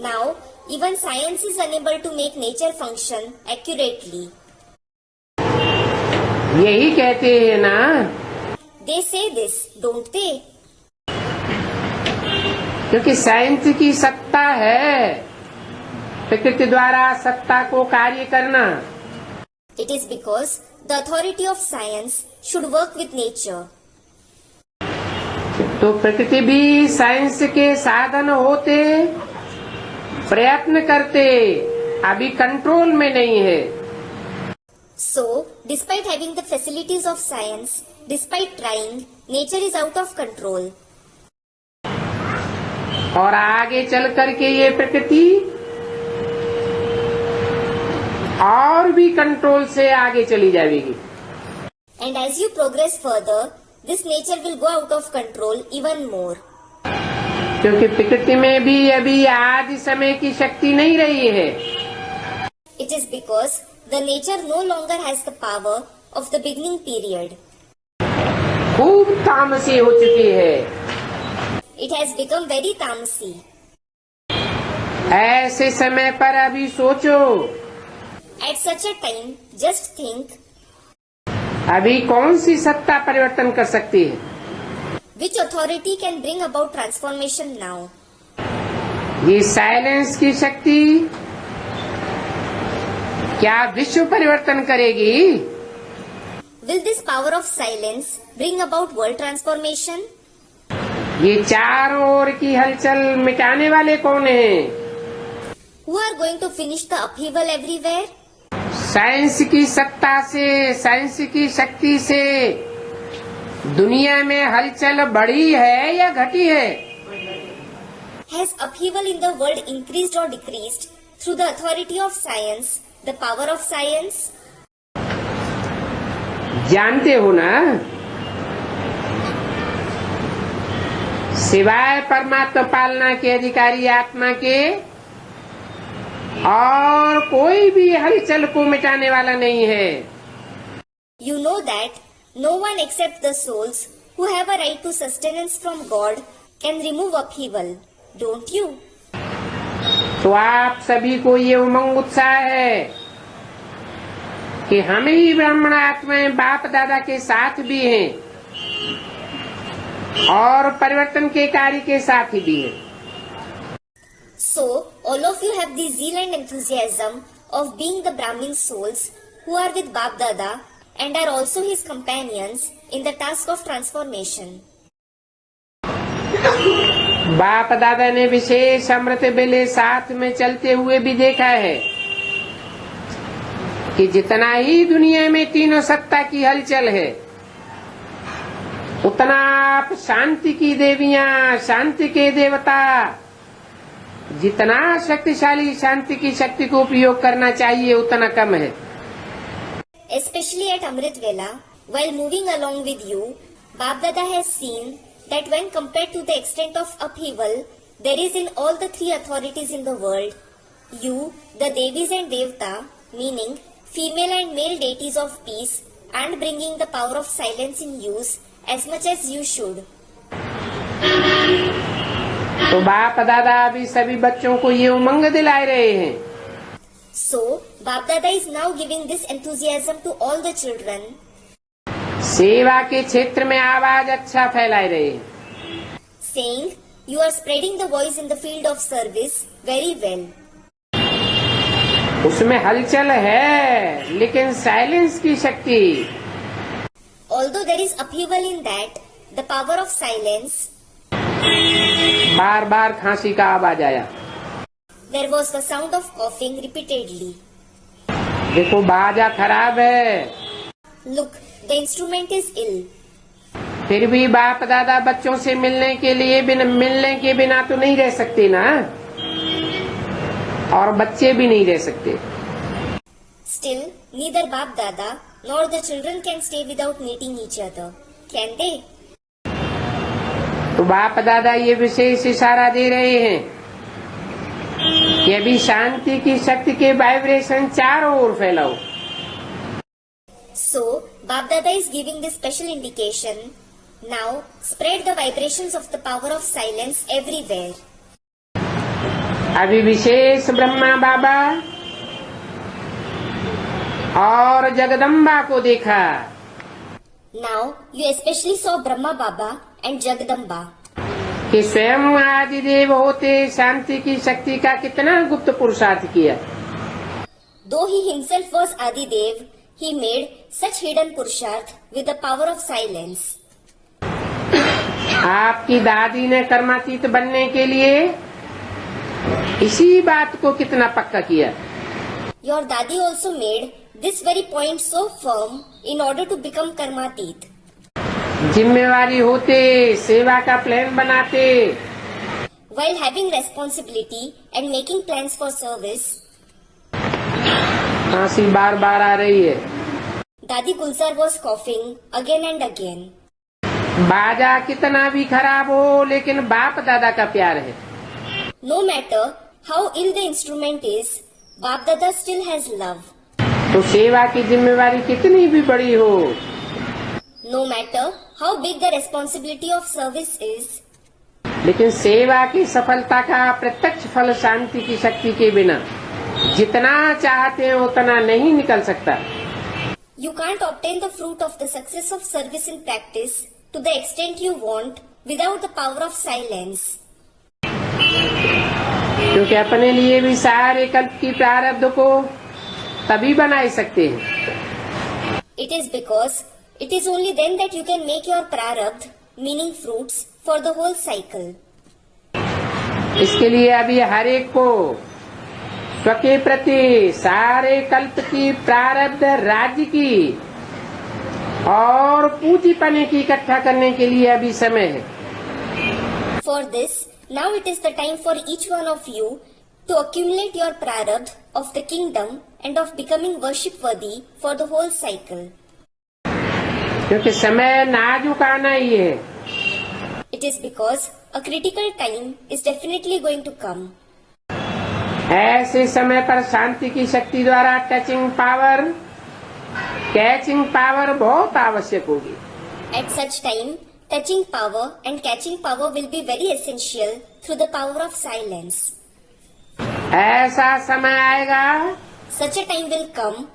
Now, even science is unable to make nature function accurately. यही कहते हैं ना, They say this, don't they? क्योंकि साइंस की सत्ता है प्रकृति द्वारा सत्ता को कार्य करना। It is because the authority of science should work with nature. तो प्रकृति भी साइंस के साधन होते, प्रयत्न करते, अभी कंट्रोल में नहीं है। So, despite having the facilities of science, despite trying, nature is out of control. और आगे चल करके ये प्रकृति और भी कंट्रोल से आगे चली जाएगी। And as you progress further, this nature will go out of control even more. क्योंकि प्रकृति में भी अभी आदि समय की शक्ति नहीं रही है। It is because the nature no longer has the power of the beginning period. खूब तामसी हो चुकी है। It has become very tamasi. ऐसे समय पर अभी सोचो, At such a time, just think, अभी कौन सी सत्ता परिवर्तन कर सकती है? which authority can bring about transformation now? ये साइलेंस की शक्ति क्या विश्व परिवर्तन करेगी? Will this power of silence bring about world transformation? ये चारों ओर की हलचल मिटाने वाले कौन हैं? Who are going to finish the upheaval everywhere? Science की सत्ता से, साइंस की शक्ति से दुनिया में हलचल बढ़ी है या घटी है? Has upheaval in the world increased or decreased through the authority of science, the power of science? जानते हो ना, सिवाय परमात्मा पालना के अधिकारी आत्मा के और कोई भी हलचल को मिटाने वाला नहीं है। You know that no one except the souls who have a right to sustenance from God can remove upheaval, don't you? तो आप सभी को ये उमंग उत्साह है कि हम ही ब्राह्मण आत्माएं बाप दादा के साथ भी हैं और परिवर्तन के कार्य के साथ ही भी हैं। So, all of you have the zeal and enthusiasm of being the Brahmin souls who are with Bap Dada and are also his companions in the task of transformation. बाप दादा ने विशेष अमृत बेले साथ में चलते हुए भी देखा है कि जितना ही दुनिया में तीनों सत्ता की हलचल है, उतना आप शांति की देवियां, शांति के देवता, जितना शक्तिशाली शांति की शक्ति को उपयोग करना चाहिए उतना कम है। Especially at Amrit Vela, while moving along with you, Bap Dada has seen that when compared to the extent of upheaval there is in all the three authorities in the world, you, the Devis and Devta, meaning female and male deities of peace, and bringing the power of silence in use as much as you should. तो बाप दादा अभी सभी बच्चों को ये उमंग दिला रहे हैं। So, Bap Dada is now giving this enthusiasm to all the children. सेवा के क्षेत्र में आवाज अच्छा फैला रहे हैं। Saying, you are spreading the voice in the field of service very well. उसमें हलचल है, लेकिन साइलेंस की शक्ति। Although there is upheaval in that, the power of silence, बार बार खांसी का आवाज आया। there was the sound of coughing repeatedly. देखो बाजा खराब है, Look, the instrument is ill. फिर भी बाप दादा बच्चों से मिलने के बिना तो नहीं रह सकते ना, और बच्चे भी नहीं रह सकते। Still, neither Bap Dada nor the children can stay without meeting each other. Can they? तो बाप दादा ये विशेष इशारा दे रहे हैं कि अभी शांति की शक्ति के वाइब्रेशन चारों ओर फैलाओ। So, Bap Dada is giving this special indication. Now, spread the vibrations of the power of silence everywhere. अभी विशेष ब्रह्मा बाबा और जगदम्बा को देखा। Now, you especially saw Brahma Baba and Jagdamba. कि स्वयं आदिदेव होते शांति की शक्ति का कितना गुप्त पुरुषार्थ किया। Though he himself was Adidev, he made such hidden Purusharth with the power of silence. आपकी दादी ने कर्मातीत बनने के लिए इसी बात को कितना पक्का किया। Your Dadi also made this very point so firm in order to become Karmatit. जिम्मेवारी होते सेवा का प्लान बनाते, While having responsibility and making plans for service, खांसी बार बार आ रही है। Dadi Gulzar was coughing again and again. बाजा कितना भी खराब हो, लेकिन बाप दादा का प्यार है। No matter how ill the instrument is, Bap Dada still has love. तो सेवा की जिम्मेवारी कितनी भी बड़ी हो, No matter how big the responsibility of service is, लेकिन सेवा की सफलता का प्रत्यक्ष फल शांति की शक्ति के बिना जितना चाहते हैं उतना नहीं निकल सकता। you can't obtain the fruit of the success of service in practice to the extent you want without the power of silence. क्योंकि अपने लिए भी सारे कल्प की प्रारब्ध को तभी बना सकते हैं। It is because it is only then that you can make your prarabdh, meaning fruits, for the whole cycle. इसके लिए अभी हर एक को स्वके प्रति सारे कल्प की प्रारब्ध राज्य की और पूंजीपने की इकट्ठा करने के लिए अभी समय है। For this, now it is the time for each one of you to accumulate your prarabdh of the kingdom and of becoming worship worthy for the whole cycle. क्योंकि समय नाजुक आना ही है। It is because a critical time is definitely going to come. ऐसे समय पर शांति की शक्ति द्वारा टचिंग पावर, कैचिंग पावर बहुत आवश्यक होगी। At such time, touching power and catching power will be very essential through the power of silence. ऐसा समय आएगा Such a time will come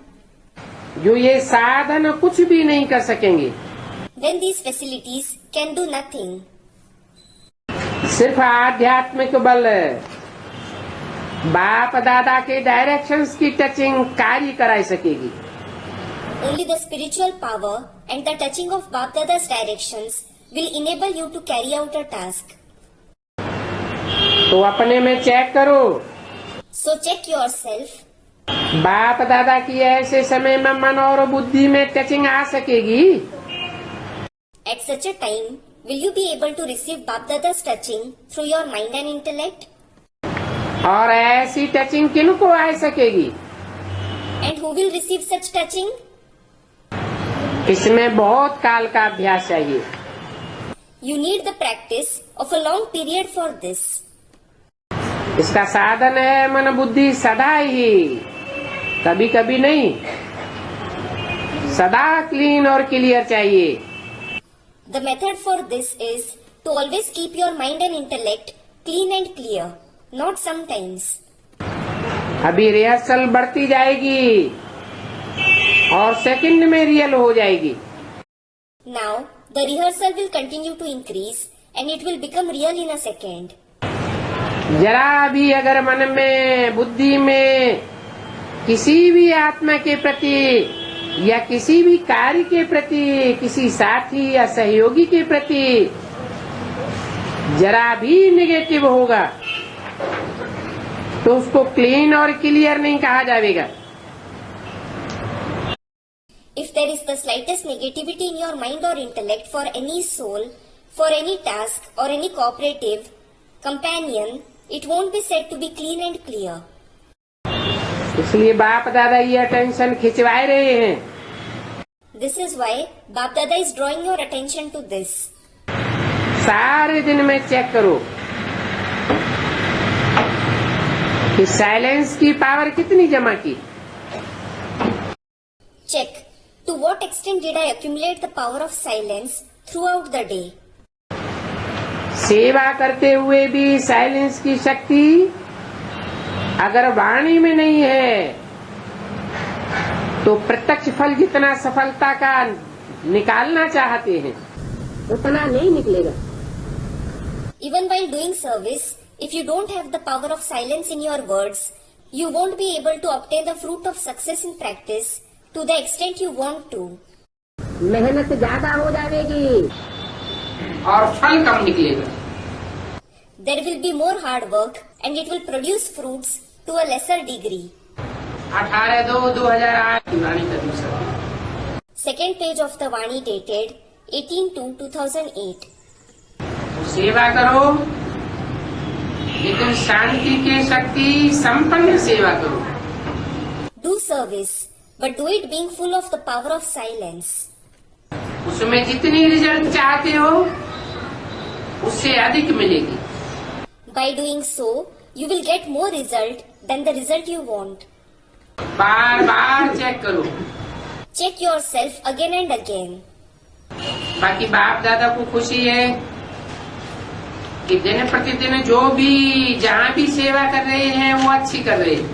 जो ये साधन कुछ भी नहीं कर सकेंगे। when these facilities can do nothing. सिर्फ आध्यात्मिक बल बाप दादा के डायरेक्शंस की टचिंग कार्य कराई सकेगी। Only the spiritual power and the touching of Bap Dada's directions will enable you to carry out a task. तो अपने में चेक करो, So check yourself. बाप दादा की ऐसे समय में मन और बुद्धि में टचिंग आ सकेगी। At such a time, will you be able to receive Bap Dada's touching through your mind and intellect? और ऐसी टचिंग किनको आ सकेगी? And who will receive such touching? इसमें बहुत काल का अभ्यास चाहिए। You need the practice of a long period for this. इसका साधन है मन बुद्धि सदा ही, कभी कभी नहीं, सदा क्लीन और क्लियर चाहिए। The method for this is to always keep your mind and intellect clean and clear, not sometimes. अभी रिहर्सल बढ़ती जाएगी और सेकंड में रियल हो जाएगी। Now, the rehearsal will continue to increase and it will become real in a second. जरा भी अगर मन में बुद्धि में किसी भी आत्मा के प्रति या किसी भी कार्य के प्रति, किसी साथी या सहयोगी के प्रति जरा भी नेगेटिव होगा तो उसको क्लीन और क्लियर नहीं कहा जाएगा। If there is the slightest negativity in your mind or intellect for any soul, for any task or any cooperative companion, it won't be said to be clean and clear. इसलिए बाप दादा ये attention खिंचवाए रहे हैं। This is why Bap Dada is drawing your attention to this. सारे दिन में check करो कि साइलेंस की पावर कितनी जमा की। Check to what extent did I accumulate the power of silence throughout the day. सेवा करते हुए भी साइलेंस की शक्ति अगर वाणी में नहीं है तो प्रत्यक्ष फल जितना सफलता का निकालना चाहते हैं उतना नहीं निकलेगा। Even while doing service, if you don't have the power of silence in your words, you won't be able to obtain the fruit of success in practice to the extent you want to. मेहनत ज्यादा हो जाएगी और फल कम निकलेगा। There will be more hard work and it will produce fruits to a lesser degree. 18/2/2008 वाणी का दूसरा। Second page of the Vani dated 18/2/2008. सेवा करो लेकिन शांति के शक्ति संपन्न सेवा करो। Do service, but do it being full of the power of silence. उसमें जितनी रिजल्ट चाहते हो उससे अधिक मिलेगी। By doing so, you will get more result than the result you want. बार बार चेक करो। Check yourself again and again. बाकी बाप दादा को खुशी है कि दिन प्रतिदिन जो भी जहाँ भी सेवा कर रहे हैं वो अच्छी कर रहे हैं।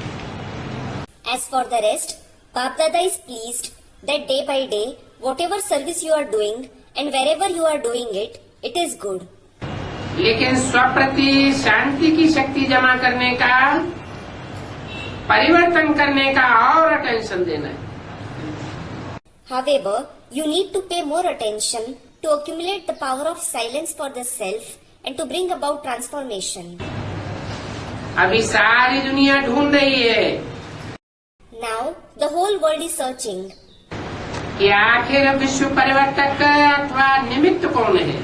As for the rest, Bap Dada is pleased that day by day, whatever service you are doing and wherever you are doing it, it is good. लेकिन स्वप्रति शांति की शक्ति जमा करने का, परिवर्तन करने का और अटेंशन देना है। However, you need to pay more attention to accumulate the power of silence for the self and to bring about transformation. अभी सारी दुनिया ढूंढ रही है Now, the whole world is searching. कि आखिर विश्व परिवर्तक अथवा निमित्त कौन है।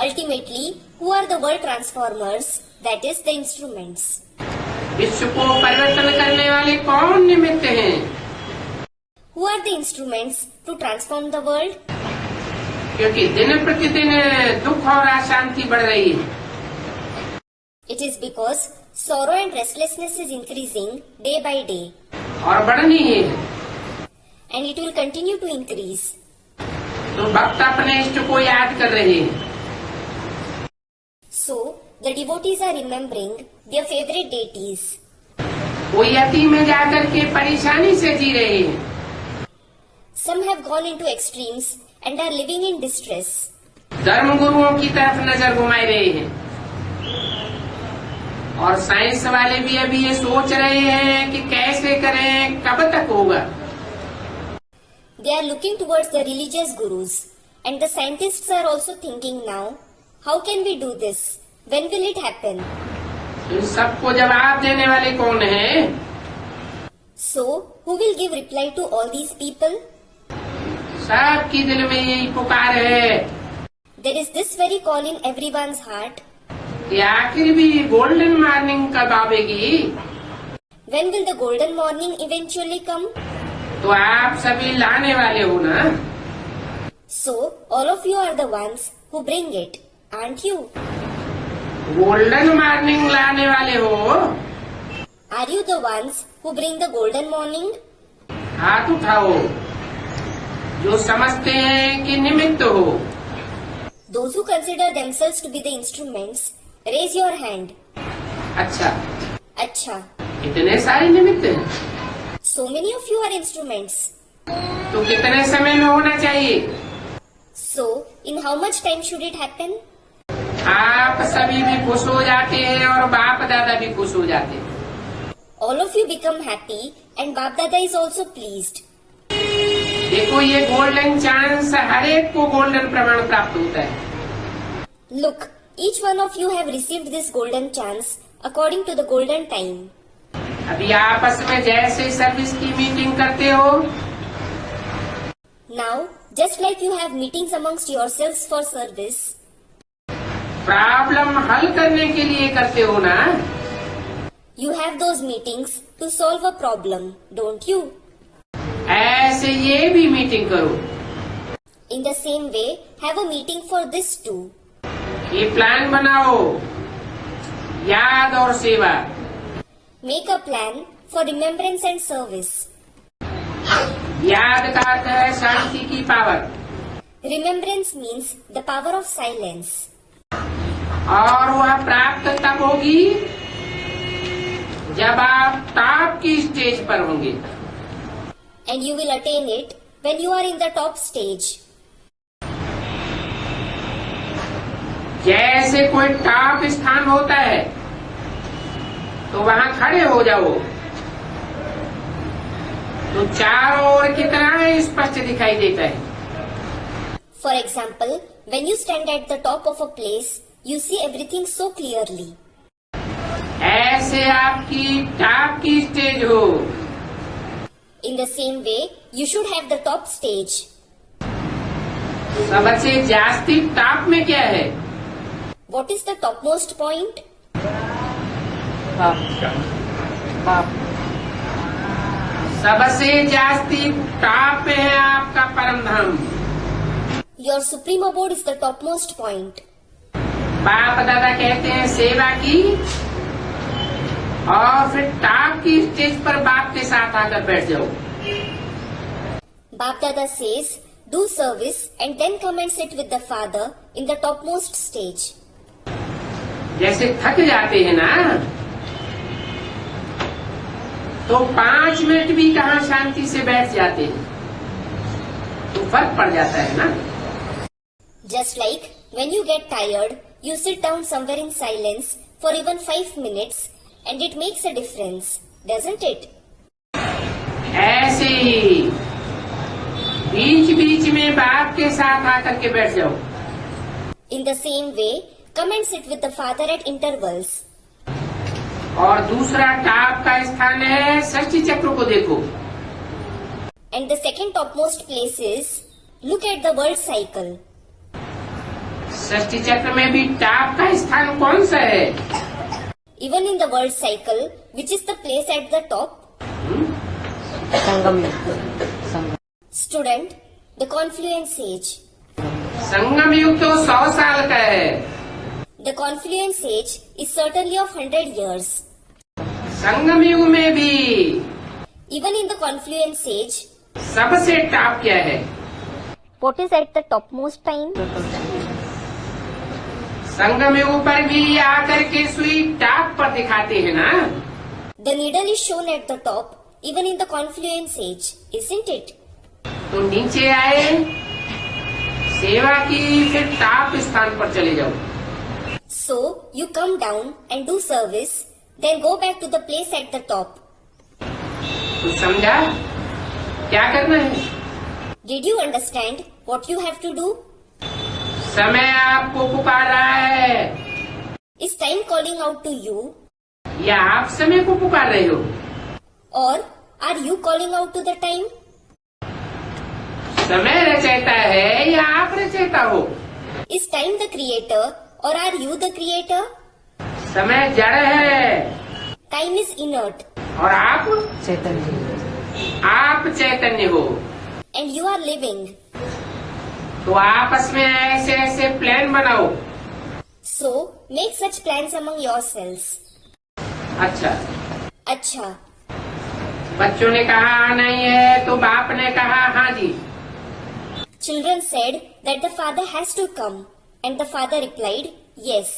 Ultimately, who are the world transformers? That is the instruments. विश्व को परिवर्तन करने वाले कौन निमित्त हैं। Who are the instruments to transform the world? क्योंकि दिन प्रतिदिन दुख और अशांति बढ़ रही है। It is because sorrow and restlessness is increasing day by day, और बढ़नी है and it will continue to increase. तो भक्त अपने इष्ट को याद कर रहे हैं। So, the devotees are remembering their favorite deities. कोई अति में जाकर के परेशानी से जी रहे हैं। Some have gone into extremes and are living in distress. धर्म गुरुओं की तरफ नजर घुमाए रहे हैं और साइंस वाले भी अभी ये सोच रहे हैं कि कैसे करें, कब तक होगा। They are looking towards the religious gurus, and the scientists are also thinking now, how can we do this? When will it happen? इन सबको जवाब देने वाले कौन हैं? So, who will give reply to all these people? सबकी दिल में यही पुकार है There is this very call in everyone's heart. कि आखिर भी गोल्डन मॉर्निंग कब आवेगी। When will the golden morning eventually come? तो आप सभी लाने वाले हो ना। So, all of you are the ones who bring it, aren't you? Golden morning लाने वाले हो? Are you the ones who bring the golden morning? हाथ उठाओ जो समझते हैं कि निमित्त हो। Those who consider themselves to be the instruments, raise your hand. अच्छा, Acha. इतने सारे निमित्त हैं So many of you are instruments. तो कितने समय में होना चाहिए? So, in how much time should it happen? आप सभी भी खुश हो जाते हैं और बाप दादा भी खुश हो जाते हैं। All of you become happy and Bap Dada is also pleased. देखो ये गोल्डन चांस हर एक को गोल्डन प्रमाण प्राप्त होता है। Look, each one of you have received this golden chance according to the golden time. अभी आपस में जैसे सर्विस की मीटिंग करते हो, Now, just like you have meetings amongst yourselves for service, problem हल करने के लिए करते हो ना, you have those meetings to solve a problem, don't you? ऐसे ये भी मीटिंग करो। In the same way, have a meeting for this too. ये प्लान बनाओ, याद और सेवा। Make a plan for remembrance and service. याद का अर्थ है शांति की power, Remembrance means the power of silence. और वह प्राप्त तब होगी जब आप टॉप की स्टेज पर होंगे। And you will attain it when you are in the top stage. जैसे कोई टॉप स्थान होता है तो वहाँ खड़े हो जाओ तो चारों ओर कितना स्पष्ट दिखाई देता है। For example, when you stand at the top of a place, you see everything so clearly. ऐसे आपकी टॉप की स्टेज हो। In the same way, you should have the top stage. सबसे जास्ती टॉप में क्या है? What is the topmost point? बाप सबसे जास्ती टॉप पे है आपका परम धाम। Your supreme abode is the topmost point. बाप दादा कहते हैं सेवा की और फिर टॉप की स्टेज पर बाप के साथ आकर बैठ जाओ। Bap Dada says, do service and then come and sit with the father in the topmost stage. जैसे थक जाते हैं ना तो 5 मिनट भी कहाँ शांति से बैठ जाते हैं, तो फर्क पड़ जाता है ना। Just like when you get tired, you sit down somewhere in silence for even 5 minutes and it makes a difference, doesn't it? ऐसे ही बीच बीच में बाप के साथ आकर के बैठ जाओ। In the same way, come and sit with the father at intervals. और दूसरा टॉप का स्थान है षष्ठी चक्र को देखो। And the second topmost place is, look at the world cycle. षष्ठी चक्र में भी टॉप का स्थान कौन सा है? Even in the world cycle, which is the place at the top? Sangam Sangam Student, the confluence age. संगम युग तो 100 साल का है। The confluence age is certainly of 100 years. संगम युग में भी Even in the confluence age, सबसे टॉप क्या है? what is at the topmost time? संगम युग पर भी आकर के सुई टॉप पर दिखाते हैं ना। The needle is shown at the top, even in the confluence age, isn't it? तो नीचे आए, सेवा की, फिर टॉप स्थान पर चले जाओ। So, you come down and do service, then go back to the place at the top. तो समझा क्या करना है? Did you understand what you have to do? समय आपको पुकार रहा है Is time calling out to you? या आप समय को पुकार रहे हो? Or are you calling out to the time? समय रचयिता है या आप रचयिता हो? Is time the creator or are you the creator? समय जड़ है Time is inert और आप चैतन्य चैतन्य हो। and you are living. तो आपस में ऐसे ऐसे प्लान बनाओ। So, make such plans among yourselves. अच्छा, अच्छा, बच्चों ने कहा हाँ नहीं है तो बाप ने कहा हाँ जी। children said that the father has to come, and the father replied, yes.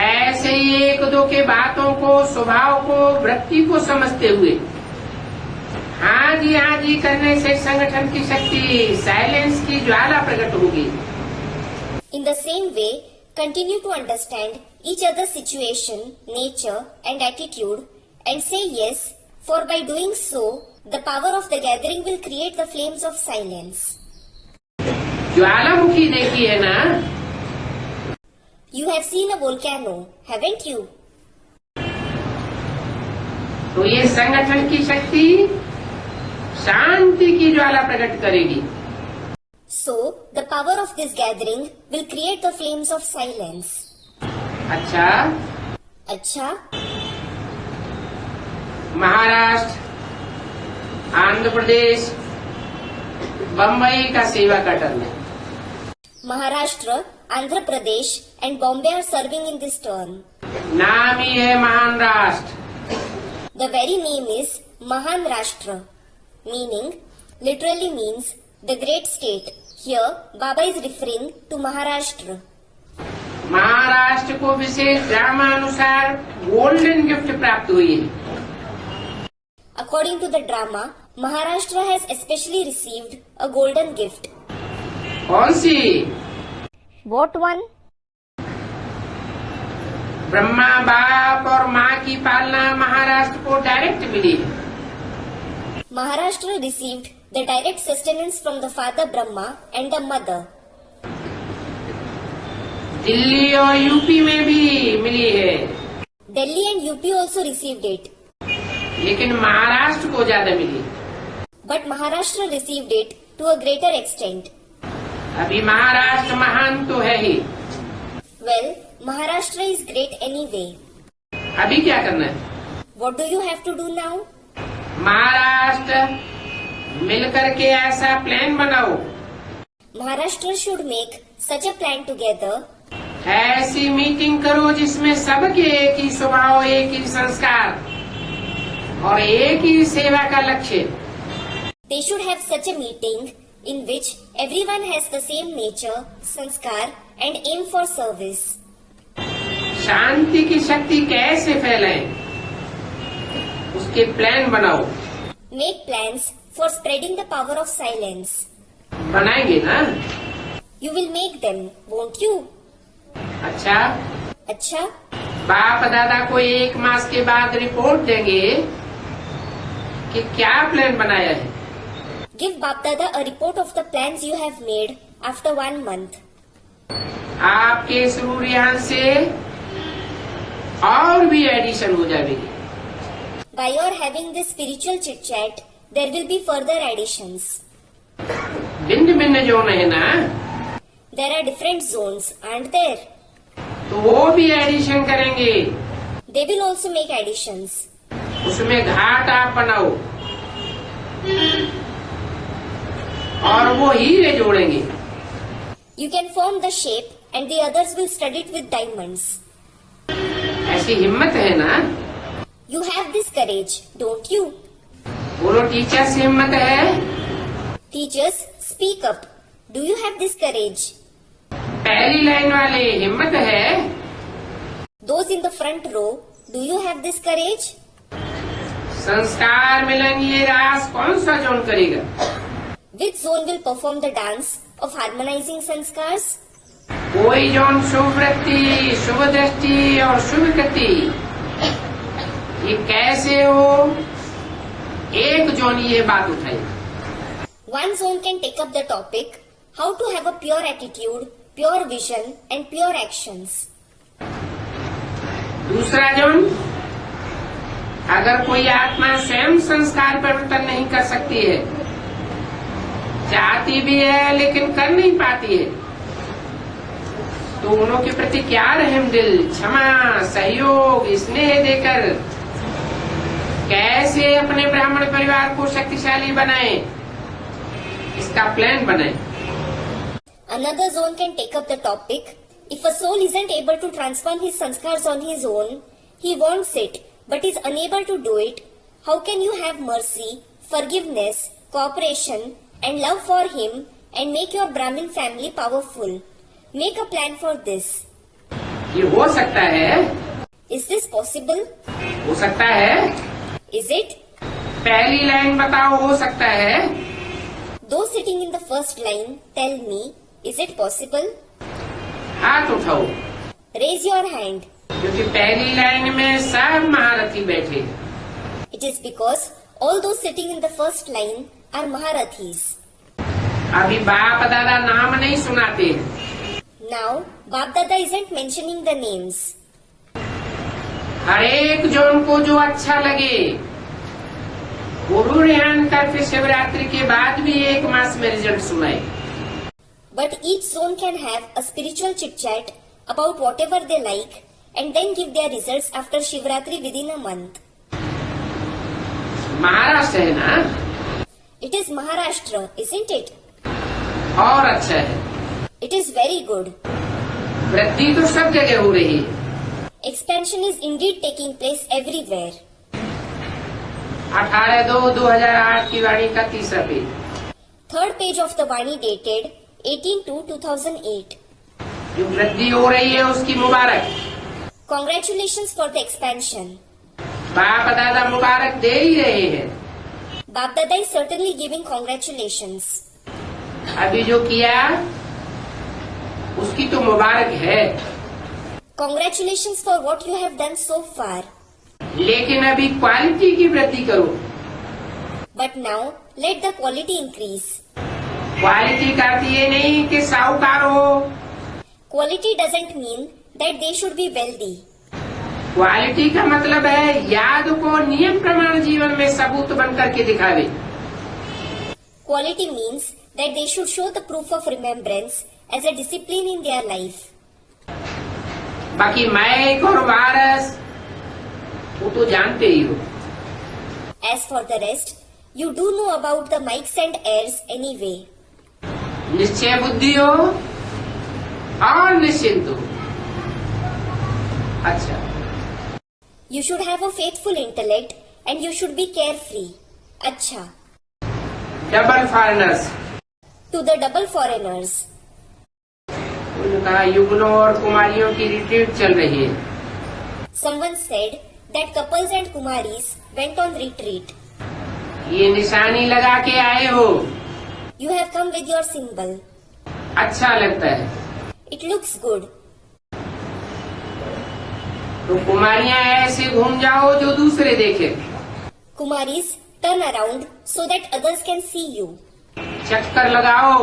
ऐसे ही एक दो के बातों को, स्वभाव को, वृत्ति को समझते हुए हाँ जी करने से संगठन की शक्ति, साइलेंस की ज्वाला प्रकट होगी। In the same way, continue to understand each other's situation, nature, and attitude, and say yes, for by doing so, the power of the gathering will create the flames of silence. ज्वालामुखी देखी है ना? You have seen a volcano, haven't you? तो ये संगठन की शक्ति शांति की ज्वाला प्रकट करेगी। So, the power of this gathering will create the flames of silence. अच्छा, अच्छा, महाराष्ट्र, आंध्र प्रदेश, बम्बई का सेवा का टर्न है। Maharashtra, Andhra Pradesh, and Bombay are serving in this turn. नाम ही है महान राष्ट्र। The very name is Mahan Rashtra, meaning, literally means the great state. Here, Baba is referring to Maharashtra. Maharashtra को विशेष ड्रामा अनुसार गोल्डन गिफ्ट प्राप्त हुई है। According to the drama, Maharashtra has especially received a golden gift. कौन सी? What one? Brahma बाप और माँ की पालना महाराष्ट्र को डायरेक्ट मिली है। Maharashtra received the direct sustenance from the father Brahma and the mother. Delhi और यूपी में भी मिली है, Delhi and UP also received it. लेकिन महाराष्ट्र को ज्यादा मिली। But Maharashtra received it to a greater extent. अभी महाराष्ट्र महान तो है ही। Well, Maharashtra is great anyway. अभी क्या करना है? What do you have to do now? Maharashtra मिलकर के ऐसा प्लान बनाओ, Maharashtra should make such a plan together. ऐसी मीटिंग करो जिसमें सबके एक ही स्वभाव, एक ही संस्कार और एक ही सेवा का लक्ष्य। They should have such a meeting in which everyone has the same nature, sanskar, and aim for service. शांति की शक्ति कैसे फैलाएं, उसके प्लान बनाओ। Make plans for spreading the power of silence. बनाएंगे ना? You will make them, won't you? अच्छा, अच्छा, बाप दादा को 1 मास के बाद रिपोर्ट देंगे कि क्या प्लान बनाया है। give Bap Dada a report of the plans you have made after 1 month. आपके सूर्य यहाँ से और भी एडिशन हो जाएगी। By your having this spiritual chit chat, there will be further additions. भिन्न भिन्न जोन है ना, There are different zones, aren't there? तो वो भी एडिशन करेंगे। They will also make additions. उसमें घाट आप बनाओ और वो हीरे जोड़ेंगे। You can form the shape and the others will stud it with diamonds. ऐसी हिम्मत है ना? You have this courage, don't you? बोलो टीचर से हिम्मत है? Teachers, speak up. Do you have this courage? पहली लाइन वाले हिम्मत है? Those in the front row, do you have this courage? संस्कार मिलन ये रास कौन सा जोन करेगा? Which zone will perform the dance of harmonizing sanskars? कोई जोन शुभ वृत्ति, शुभ दृष्टि और शुभ गति, ये कैसे हो? एक जोन ये बात उठाई। One zone can take up the topic, how to have a pure attitude, pure vision and pure actions. दूसरा जोन, अगर कोई आत्मा स्वयं संस्कार परिवर्तन नहीं कर सकती है, चाहती भी है लेकिन कर नहीं पाती है, तो उन्हों के प्रति क्या रहम दिल, क्षमा, सहयोग, स्नेह देकर कैसे अपने ब्राह्मण परिवार को शक्तिशाली बनाएं, इसका प्लान बनाएं। Another zone can take up the topic. If a soul isn't able to transform his sanskars on his own, he wants it, but is unable to do it. How can you have mercy, forgiveness, cooperation, and love for him and make your Brahmin family powerful? Make a plan for this. ये हो सकता है? Is this possible? हो सकता है? Is it? पहली line बताओ, हो सकता है? Those sitting in the first line, tell me, is it possible? हाथ उठाओ, Raise your hand. क्योंकि पहली लाइन में सब महारथी बैठे। It is because all those sitting in the first line are Maharathis. अभी बाप दादा नाम नहीं सुनाते। Now, Bap Dada isn't mentioning the names. हर एक जन को जो अच्छा लगे, गुरु रेहान करके शिवरात्रि के बाद भी 1 मास में रिजल्ट सुनाए। But each zone can have a spiritual chit-chat about whatever they like and then give their results after Shivratri within a month. Maharashtra है ना? It is Maharashtra, isn't it? और अच्छा है। It is very good. वृद्धि तो सब जगह हो रही है। Expansion is indeed taking place everywhere. 18/2/2008 की वाणी का 3रा page. Third page of the Vani dated 18/2/2008. जो वृद्धि हो रही है उसकी मुबारक। Congratulations for the expansion. बाप दादा मुबारक दे ही रहे हैं। Bap Dada is certainly giving congratulations. अभी जो किया उसकी तो मुबारक है, Congratulations for what you have done so far. लेकिन अभी क्वालिटी की वृद्धि करो। But now, let the quality increase. Quality का अर्थ ये नहीं कि साहूकार हो, Quality doesn't mean that they should be wealthy. Quality का मतलब है याद को नियम प्रमाण जीवन में सबूत बन करके दिखावे। Quality means that they should show the proof of remembrance as a discipline in their life. बाकी माइक और वारस वो तो जानते ही हो। As for the rest, you do know about the mics and airs anyway. निश्चय बुद्धि हो और निश्चिंत हो। अच्छा, You should have a faithful intellect and you should be carefree. Acha. Double foreigners. To the double foreigners. उन्होंने कहा युगलों और कुमारियों की रिट्रीट चल रही है। Someone said that couples and Kumaris went on retreat. ये निशानी लगा के आए हो, You have come with your symbol. अच्छा लगता है। It looks good. तो कुमारियां ऐसे घूम जाओ जो दूसरे देखे। Kumaris, turn around so that others can see you. चक्कर लगाओ,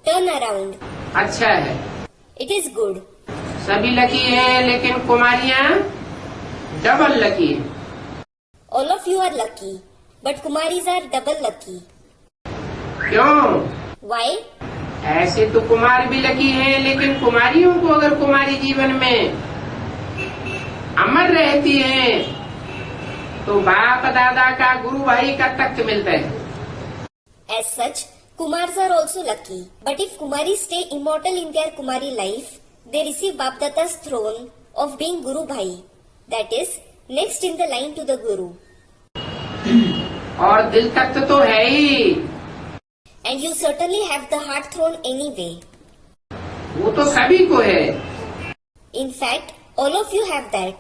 Turn around. अच्छा है। It is good. सभी लकी है, लेकिन कुमारियां डबल लकी है। All of you are lucky, but Kumaris are double lucky. क्यों? Why? ऐसे तो कुमार भी लकी है, लेकिन कुमारियों को अगर कुमारी जीवन में अमर रहती है तो बाप दादा का गुरु भाई का तख्त मिलता है। As such, Kumars are also lucky. But if Kumaris stay immortal in their Kumari life, they receive Bap Dada's throne of being Guru Bhai. That is, next in the line to the Guru. और दिल तख्त तो है ही, And you certainly have the heart throne anyway. वो तो सभी को है, In fact, all of you have that.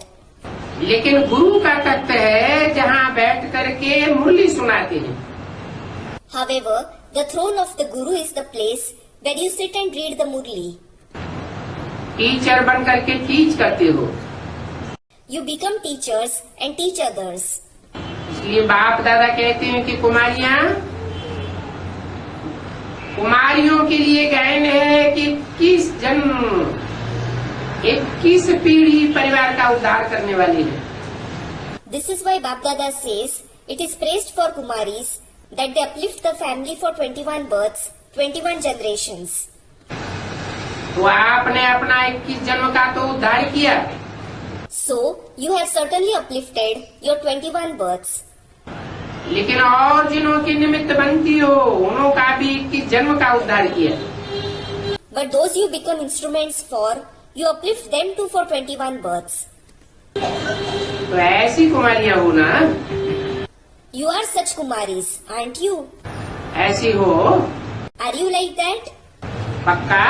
लेकिन गुरु का तख्त है जहाँ बैठ करके मुरली सुनाते हैं। However, the throne of the Guru is the place where you sit and read the Murli. Teacher बन करके टीच करते हो, You become teachers and teach others. इसलिए बाप दादा कहते हैं कि कुमारियों के लिए गायन है कि 21 पीढ़ी परिवार का उद्धार करने वाली है। This is why Bap Dada says it is praised for Kumaris that they uplift the family for 21 births, 21 generations. तो आपने अपना 21 जन्म का तो उद्धार किया, So, you have certainly uplifted your 21 births. लेकिन और जिन्हों के निमित्त बनती हो उनों का भी 21 जन्म का उद्धार किया। But those you become instruments for, you uplift them too for 21 births. तो ऐसी कुमारियां हो ना, You are such Kumaris, aren't you? ऐसी हो। Are you like that? पक्का?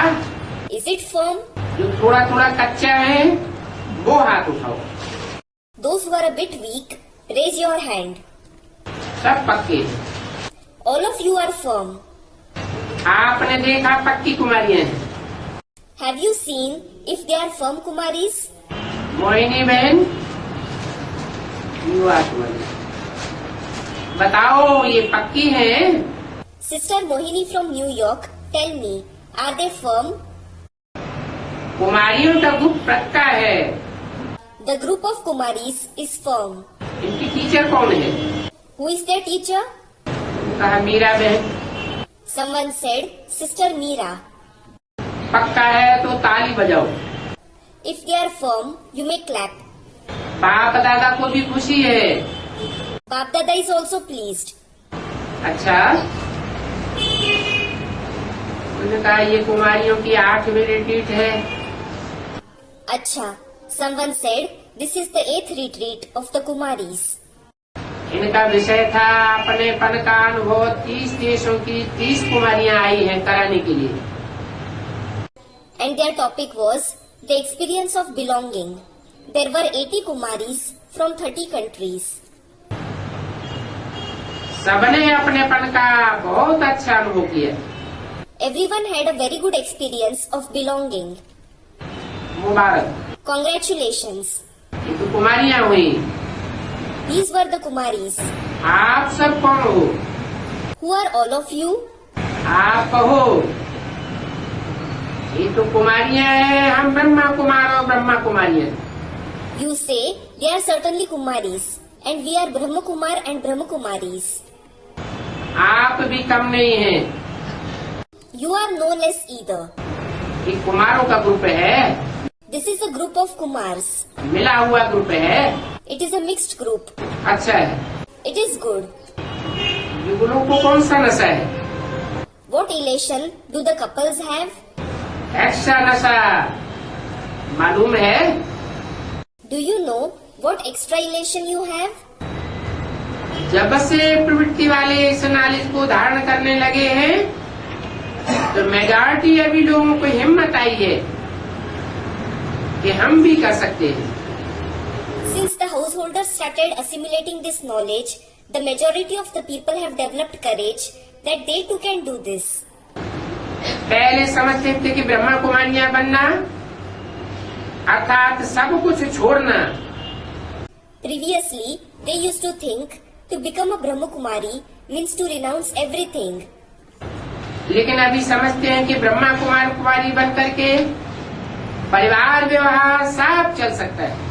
Is it firm? जो थोड़ा थोड़ा कच्चा है वो हाथ उठाओ। Those who are a bit weak, raise your hand. सब पक्के। All of you are firm. आपने देखा पक्की कुमारियां हैं। Have you seen if they are firm Kumaris? Mohini बहन, युवा कुमारी, बताओ ये पक्की हैं? Sister Mohini from New York, tell me, are they firm? कुमारियों का ग्रुप पक्का है। The group of Kumaris is firm. इनकी टीचर कौन है? Who is their teacher? कहा मीरा बहन। Someone said, Sister Meera. पक्का है तो ताली बजाओ। If they are firm, you may clap. बाप दादा को भी खुशी है। Bap Dada is also pleased. अच्छा, उन्होंने कहा ये कुमारियों की 8वीं रिट्रीट है। Acha. Someone said, this is the 8th retreat of the Kumaris. इनका विषय था अपने पन का अनुभव। 30 देशों की 30 कुमारियां आई हैं कराने के लिए। And their topic was the experience of belonging. There were 80 Kumaris from 30 countries. सबने अपने पन का बहुत अच्छा अनुभव किया। Everyone had a very good experience of belonging. Mubarak. Congratulations. ये तो कुमारियां हुई। These were the Kumaris. आप सब कौन हो? Who are all of you? आप कहो। ये तो कुमारियां हैं, हम ब्रह्मा कुमार और Brahma कुमारियां। You say they are certainly Kumaris, and we are Brahma Kumar and Brahma Kumaris. आप भी कम नहीं हैं। You are no less either. ये कुमारों का ग्रुप है, This is a group of Kumars. मिला हुआ ग्रुप है। It is a mixed group. अच्छा है। It is good. युगलों को कौन सा नशा है? What elation do the couples have? Extra नशा मालूम है? Do you know what extra elation you have? जब से प्रवृत्ति वाले इस नॉलेज को धारण करने लगे हैं तो मेजॉरिटी अभी लोगों को हिम्मत आई है कि हम भी कर सकते हैं। Since the householders started assimilating this knowledge, the majority of the people have developed courage that they too can do this. पहले समझते थे कि ब्रह्मा कुमारियां बनना अर्थात सब कुछ छोड़ना। Previously, they used to think to become a Brahma Kumari means to renounce everything. लेकिन अभी समझते हैं कि ब्रह्मा कुमार कुमारी बन करके परिवार व्यवहार सब चल सकता है।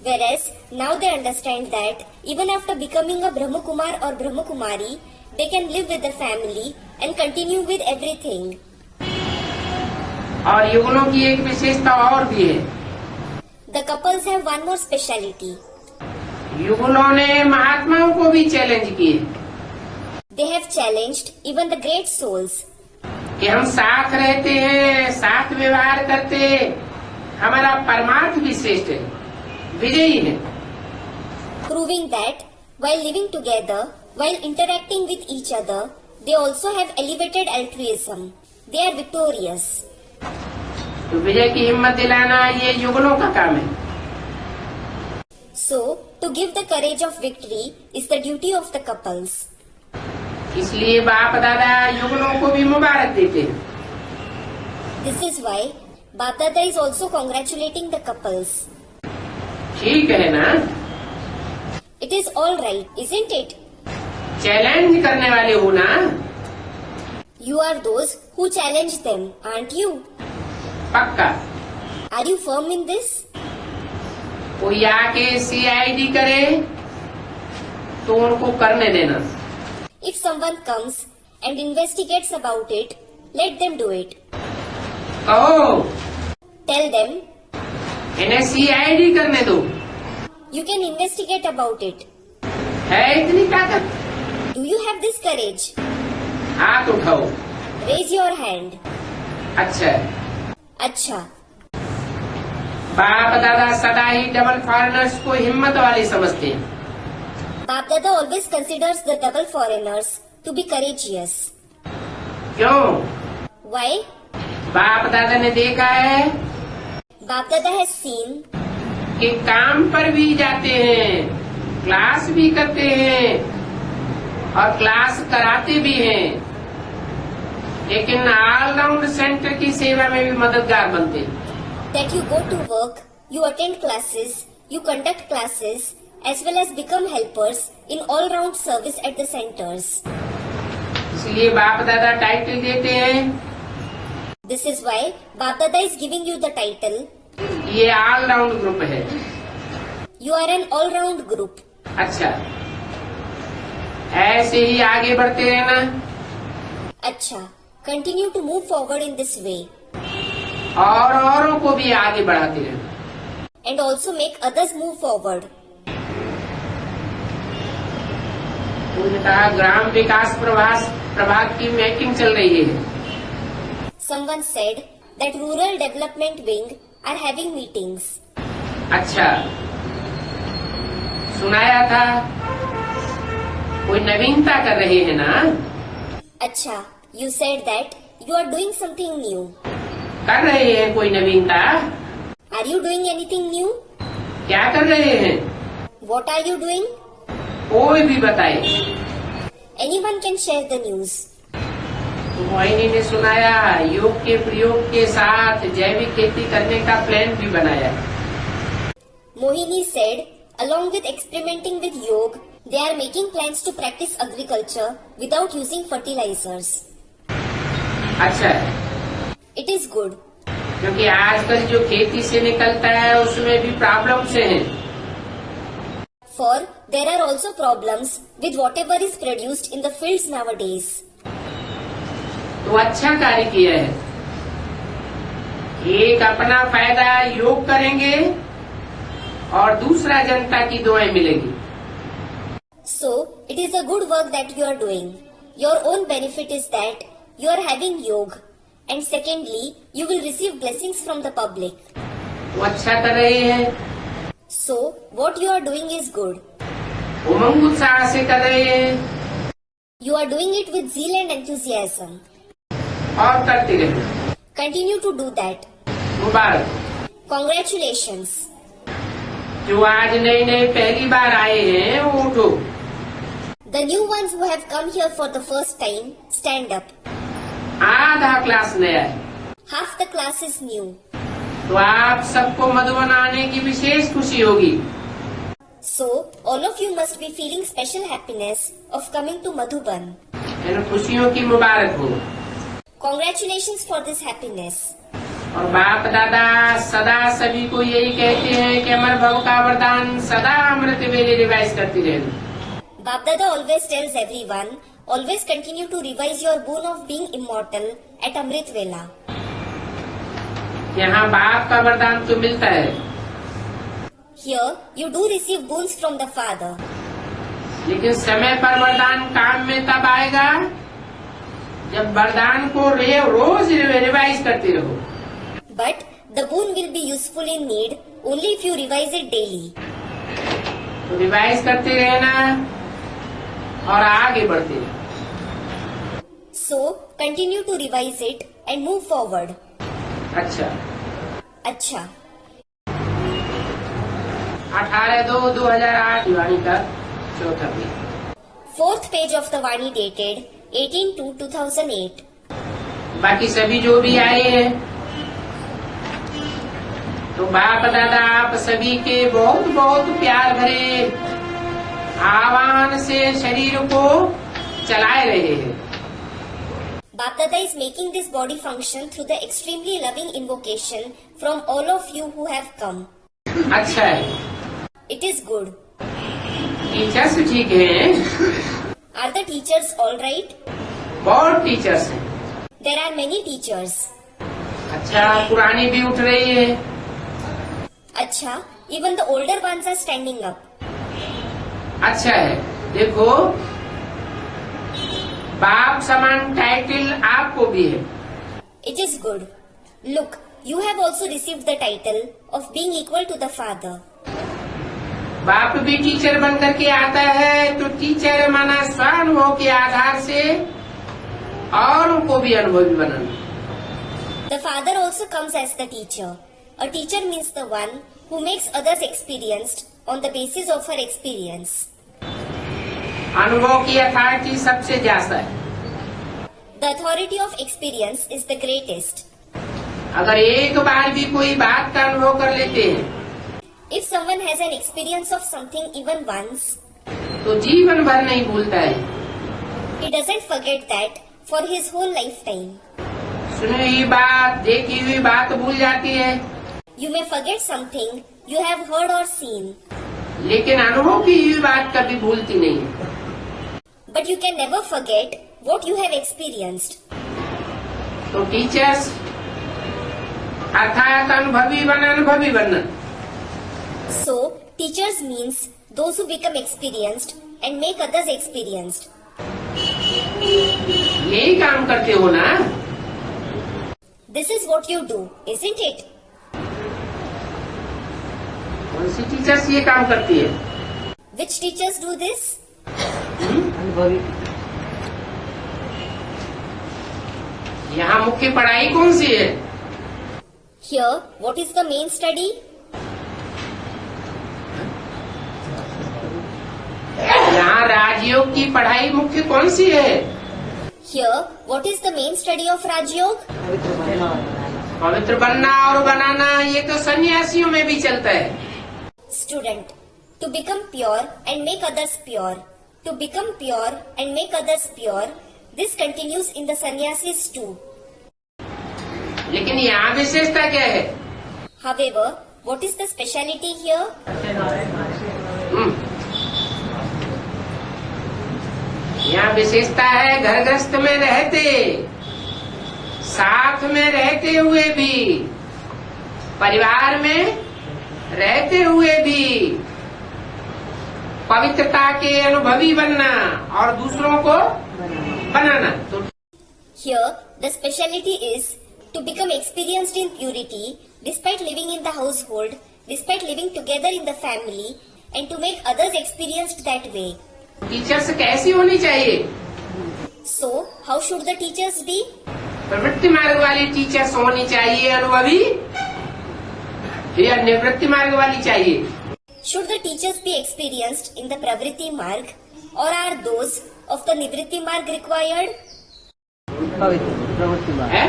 Whereas now they understand that even after becoming a Brahma Kumar or Brahma Kumari, they can live with the family and continue with everything. और युगलों की एक विशेषता और भी है। The couples have one more speciality. युगलों ने महात्माओं को भी चैलेंज किए They have challenged even the great souls. कि हम साथ रहते हैं, साथ व्यवहार करते, हमारा परमार्थ भी श्रेष्ठ है, विजयी है। Proving that while living together, while interacting with each other, they also have elevated altruism. They are victorious. तो विजय की हिम्मत दिलाना ये युगलों का काम है। So, to give the courage of victory is the duty of the couples. इसलिए बाप दादा युगलों को भी मुबारक देते हैं। This is why Bap Dada is also congratulating the couples. ठीक है ना? It is all right, isn't it? Challenge करने वाले हो ना? You are those who challenge them, aren't you? पक्का। Are you firm in this? कोई आके CID करे तो उनको करने देना। If someone comes and investigates about it, let them do it. कहो Tell them, इन्हें CID करने दो। you can investigate about it. है इतनी ताकत? Do you have this courage? हाथ उठाओ। Raise your hand. अच्छा, अच्छा. बाप दादा सदा ही डबल फॉरेनर्स को हिम्मत वाले समझते हैं। Bap Dada always considers the double foreigners to be courageous. क्यों? Why? बाप दादा ने देखा है Bap Dada has seen कि काम पर भी जाते हैं, क्लास भी करते हैं और क्लास कराते भी हैं, लेकिन ऑलराउंड सेंटर की सेवा में भी मददगार बनते हैं। that you go to work, you attend classes, you conduct classes, as well as become helpers in all-round service at the centers. इसलिए बाप दादा टाइटल देते हैं, This is why Bap Dada is giving you the title. ये all-round group है। You are an all-round group. अच्छा, ऐसे ही आगे बढ़ते रहना अच्छा. Continue to move forward in this way और औरों को भी आगे बढ़ाते रहना। and also make others move forward. उन्होंने कहा ग्राम विकास प्रभाग की मीटिंग चल रही है। Someone said that Rural Development Wing are having meetings. अच्छा, सुनाया था कोई नवीनता कर रहे हैं ना? Acha, you said that you are doing something new. कर रहे हैं कोई नवीनता? Are you doing anything new? क्या कर रहे हैं? What are you doing? कोई भी बताए। Anyone can share the news. तो मोहिनी ने सुनाया योग के प्रयोग के साथ जैविक खेती करने का प्लान भी बनाया। Mohini said, along with experimenting with yoga, they are making plans to practice agriculture without using fertilizers. अच्छा, It is good क्योंकि आजकल जो खेती से निकलता है उसमें भी प्रॉब्लम से है। for there are also problems with whatever is produced in the fields nowadays. तो अच्छा कार्य किया है। एक अपना फायदा योग करेंगे और दूसरा जनता की दुआएं मिलेगी। So, it is a good work that you are doing. Your own benefit is that you are having yoga. And secondly, you will receive blessings from the public. तो अच्छा कर रहे हैं, So, what you are doing is good. उमंग उत्साह से कर रहे हैं You are doing it with zeal and enthusiasm. और करते रहे। Continue to do that. Mubarak. Congratulations. जो आज नए नए पहली बार आए हैं वो उठो। The new ones who have come here for the first time, stand up. आधा क्लास नया है, Half the class is new. तो आप सबको मधुबन आने की विशेष खुशी होगी। So, all of you must be feeling special happiness of coming to Madhuban. इन खुशियों की मुबारक हो। Congratulations for this happiness. और बाप दादा सदा सभी को यही कहते हैं कि अमर भव का वरदान सदा अमृत वेले रिवाइज करती रहना। Bap Dada always tells everyone, always continue to revise your boon of being immortal at Amrit Vela. यहाँ बाप का वरदान तो मिलता है, Here, you do receive boons from the Father. लेकिन समय पर वरदान काम में तब आएगा जब वरदान को रोज रिवाइज करते रहो। But the boon will be useful in need only if you revise it daily. तो रिवाइज करते रहना और आगे बढ़ते रहना। So, continue to revise it and move forward. अच्छा, Acha. 18/2/2008 वाणी का चौथा page. Fourth page of the Vani dated 18/2/2008. बाकी सभी जो भी आए हैं तो बाप दादा आप सभी के बहुत बहुत प्यार भरे आह्वान से शरीर को चलाए रहे हैं। Bap Dada is making this body function through the extremely loving invocation from all of you who have come. अच्छा है, It is good. टीचर्स ठीक है, Are the teachers all right? बहुत टीचर्स हैं। There are many teachers. अच्छा, पुरानी भी उठ रही है। Acha, even the older ones are standing up. अच्छा है, देखो बाप समान टाइटल आपको आपको भी है। It is good. Look, you have also received the title of being equal to the father. बाप भी टीचर बन करके आता है तो टीचर माना स्वानुभव के आधार से औरों को भी अनुभवी बनाना। The father also comes as the teacher. A teacher means the one who makes others experienced on the basis of her experience. अनुभव की अथॉरिटी सबसे ज्यादा है। The authority of experience is the greatest. अगर एक बार भी कोई बात का अनुभव कर लेते हैं If someone has an experience of something even once, तो जीवन भर नहीं भूलता है। he doesn't forget that for his whole lifetime. सुनी हुई बात, देखी हुई बात भूल जाती है, You may forget something you have heard or seen, लेकिन अनुभव की हुई बात कभी भूलती नहीं है। but you can never forget what you have experienced. तो टीचर्स अर्थात अनुभवी बनना। So, teachers means those who become experienced and make others experienced. यही काम करते हो ना? This is what you do, isn't it? कौन सी टीचर्स ये काम करती है? Which teachers do this? अनुभवी यहाँ मुख्य पढ़ाई कौन सी है? Here, what is the main study? यहाँ राजयोग की पढ़ाई मुख्य कौन सी है? Here, what is the main study of Raj Yoga? पवित्र बनना और बनाना। पवित्र बनना और बनाना ये तो सन्यासियों में भी चलता है। Student, to become pure and make others pure. To become pure and make others pure. This continues in the sannyasis too. लेकिन यहाँ विशेषता क्या है? However, what is the speciality here? यहाँ विशेषता है घर गृहस्थ में रहते, साथ में रहते हुए भी, परिवार में रहते हुए भी पवित्रता के अनुभवी बनना और दूसरों को बनाना। तो Here, the speciality is to become experienced in purity despite living in the household, despite living together in the family, and to make others experienced that way. Teachers कैसी होनी चाहिए? So, how should the teachers be? प्रवृत्ति मार्ग वाली teachers होनी चाहिए अनुभवी, या निवृत्ति मार्ग वाली चाहिए? Should the teachers be experienced in the Pravritti Marg, or are those of the Nivritti Marg required? पवित्र प्रवृत्ति मार्ग। है?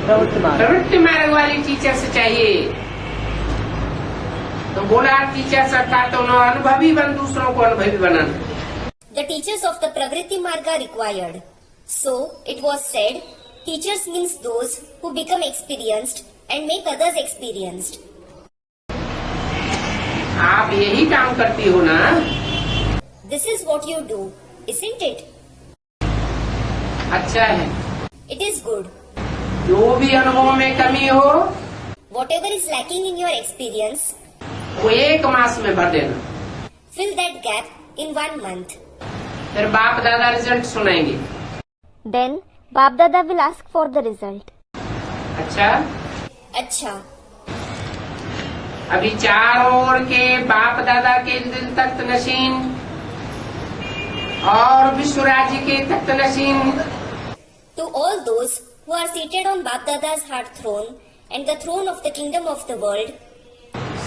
प्रवृत्ति मार्ग। प्रवृत्ति मार्ग वाली टीचर्स चाहिए। तो बोला टीचर्स अर्थात तो अनुभवी बन, दूसरों को अनुभवी बनाना। The teachers of the Pravritti Marg are required. So, it was said, teachers means those who become experienced and make others experienced. आप यही काम करती हो ना? This is what you do, isn't it? अच्छा है। It is good. जो भी अनुभव में कमी हो Whatever is lacking in your experience, वो एक मास में भर देना। fill that gap in 1 month. फिर बाप दादा रिजल्ट सुनाएंगे। Then, Bap Dada will ask for the result. अच्छा, अच्छा, अभी चारों ओर के बाप दादा के दिल तख्त नशीन और विश्व राज्य के तख्त नशीन, to all those who are seated on Bap Dada's heart throne and the throne of the kingdom of the world,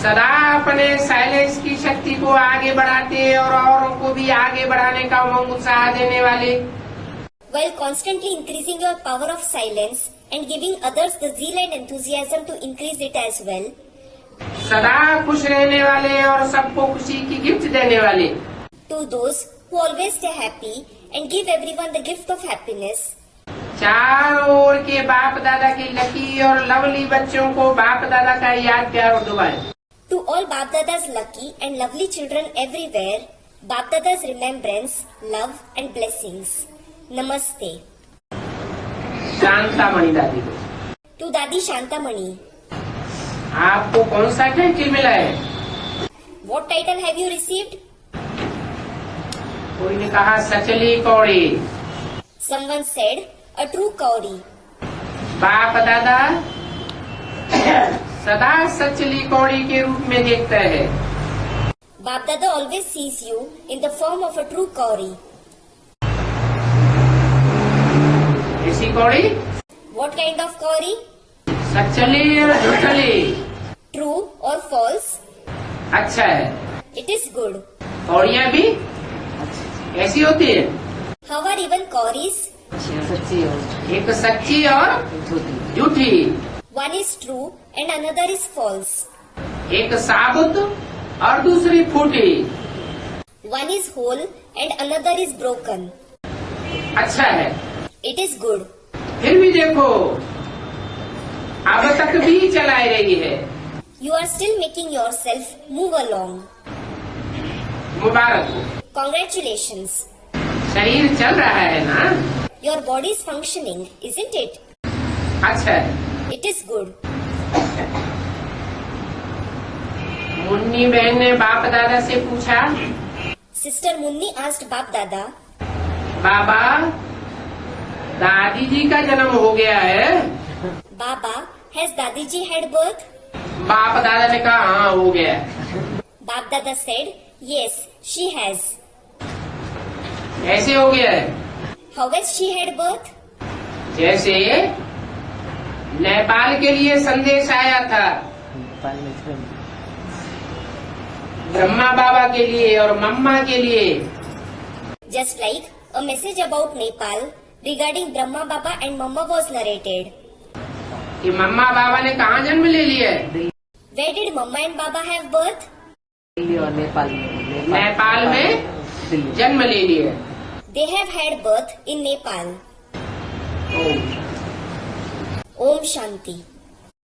सदा अपने साइलेंस की शक्ति को आगे बढ़ाते और औरों को भी आगे बढ़ाने का उमंग उत्साह देने वाले, while constantly increasing your power of silence and giving others the zeal and enthusiasm to increase it as well, सदा खुश रहने वाले और सबको खुशी की गिफ्ट देने वाले, to those who always stay happy and give everyone the gift of happiness, चारों ओर के बाप दादा के लकी और लवली बच्चों को बाप दादा का याद प्यार और दुआएं। to all Bap Dada's lucky and lovely children everywhere, Bap Dada's remembrance, love and blessings. Namaste. शांतामणि दादी को, To Dadi Shantamani, आपको कौन सा टाइटल मिला है? what title have you received? कोई ने कहा सचली कौड़ी, Someone said, a true Kauri. बाप दादा सदा सचली कौड़ी के रूप में देखता है। Bap Dada always sees you in the form of a true kauri. ऐसी कौड़ी What kind of kauri? सचली और झुठली। True or false? अच्छा है। It is good. कौड़ियाँ भी ऐसी होती है। How are even kauris? सच्ची और एक सच्ची और झूठी। झूठी, One is true and another is false. एक साबुत और दूसरी फूटी। One is whole and another is broken. अच्छा है। It is good. फिर भी देखो अब तक भी चलाई रही है। You are still making yourself move along. मुबारक हो। Congratulations. शरीर चल रहा है ना? Your body is functioning, isn't it? अच्छा है। It is good. मुन्नी बहन ने बाप दादा से पूछा, Sister Munni asked Bap Dada, बाबा दादी जी का जन्म हो गया है? Baba, has Dadi ji had birth? बाप दादा ने कहा हाँ हो गया है। Bap Dada said, yes, she has. ऐसे हो गया है How has she had birth? जैसे नेपाल के लिए संदेश आया था, ब्रह्मा बाबा के लिए और मम्मा के लिए। Just like a message about Nepal regarding Brahma Baba and Mama was narrated. कि मम्मा बाबा ने कहाँ जन्म ले लिया है? Where did Mama and Baba have birth? Delhi और नेपाल में। नेपाल में दिल्ली। जन्म ले लिया। They have had birth in Nepal. Om Om Shanti.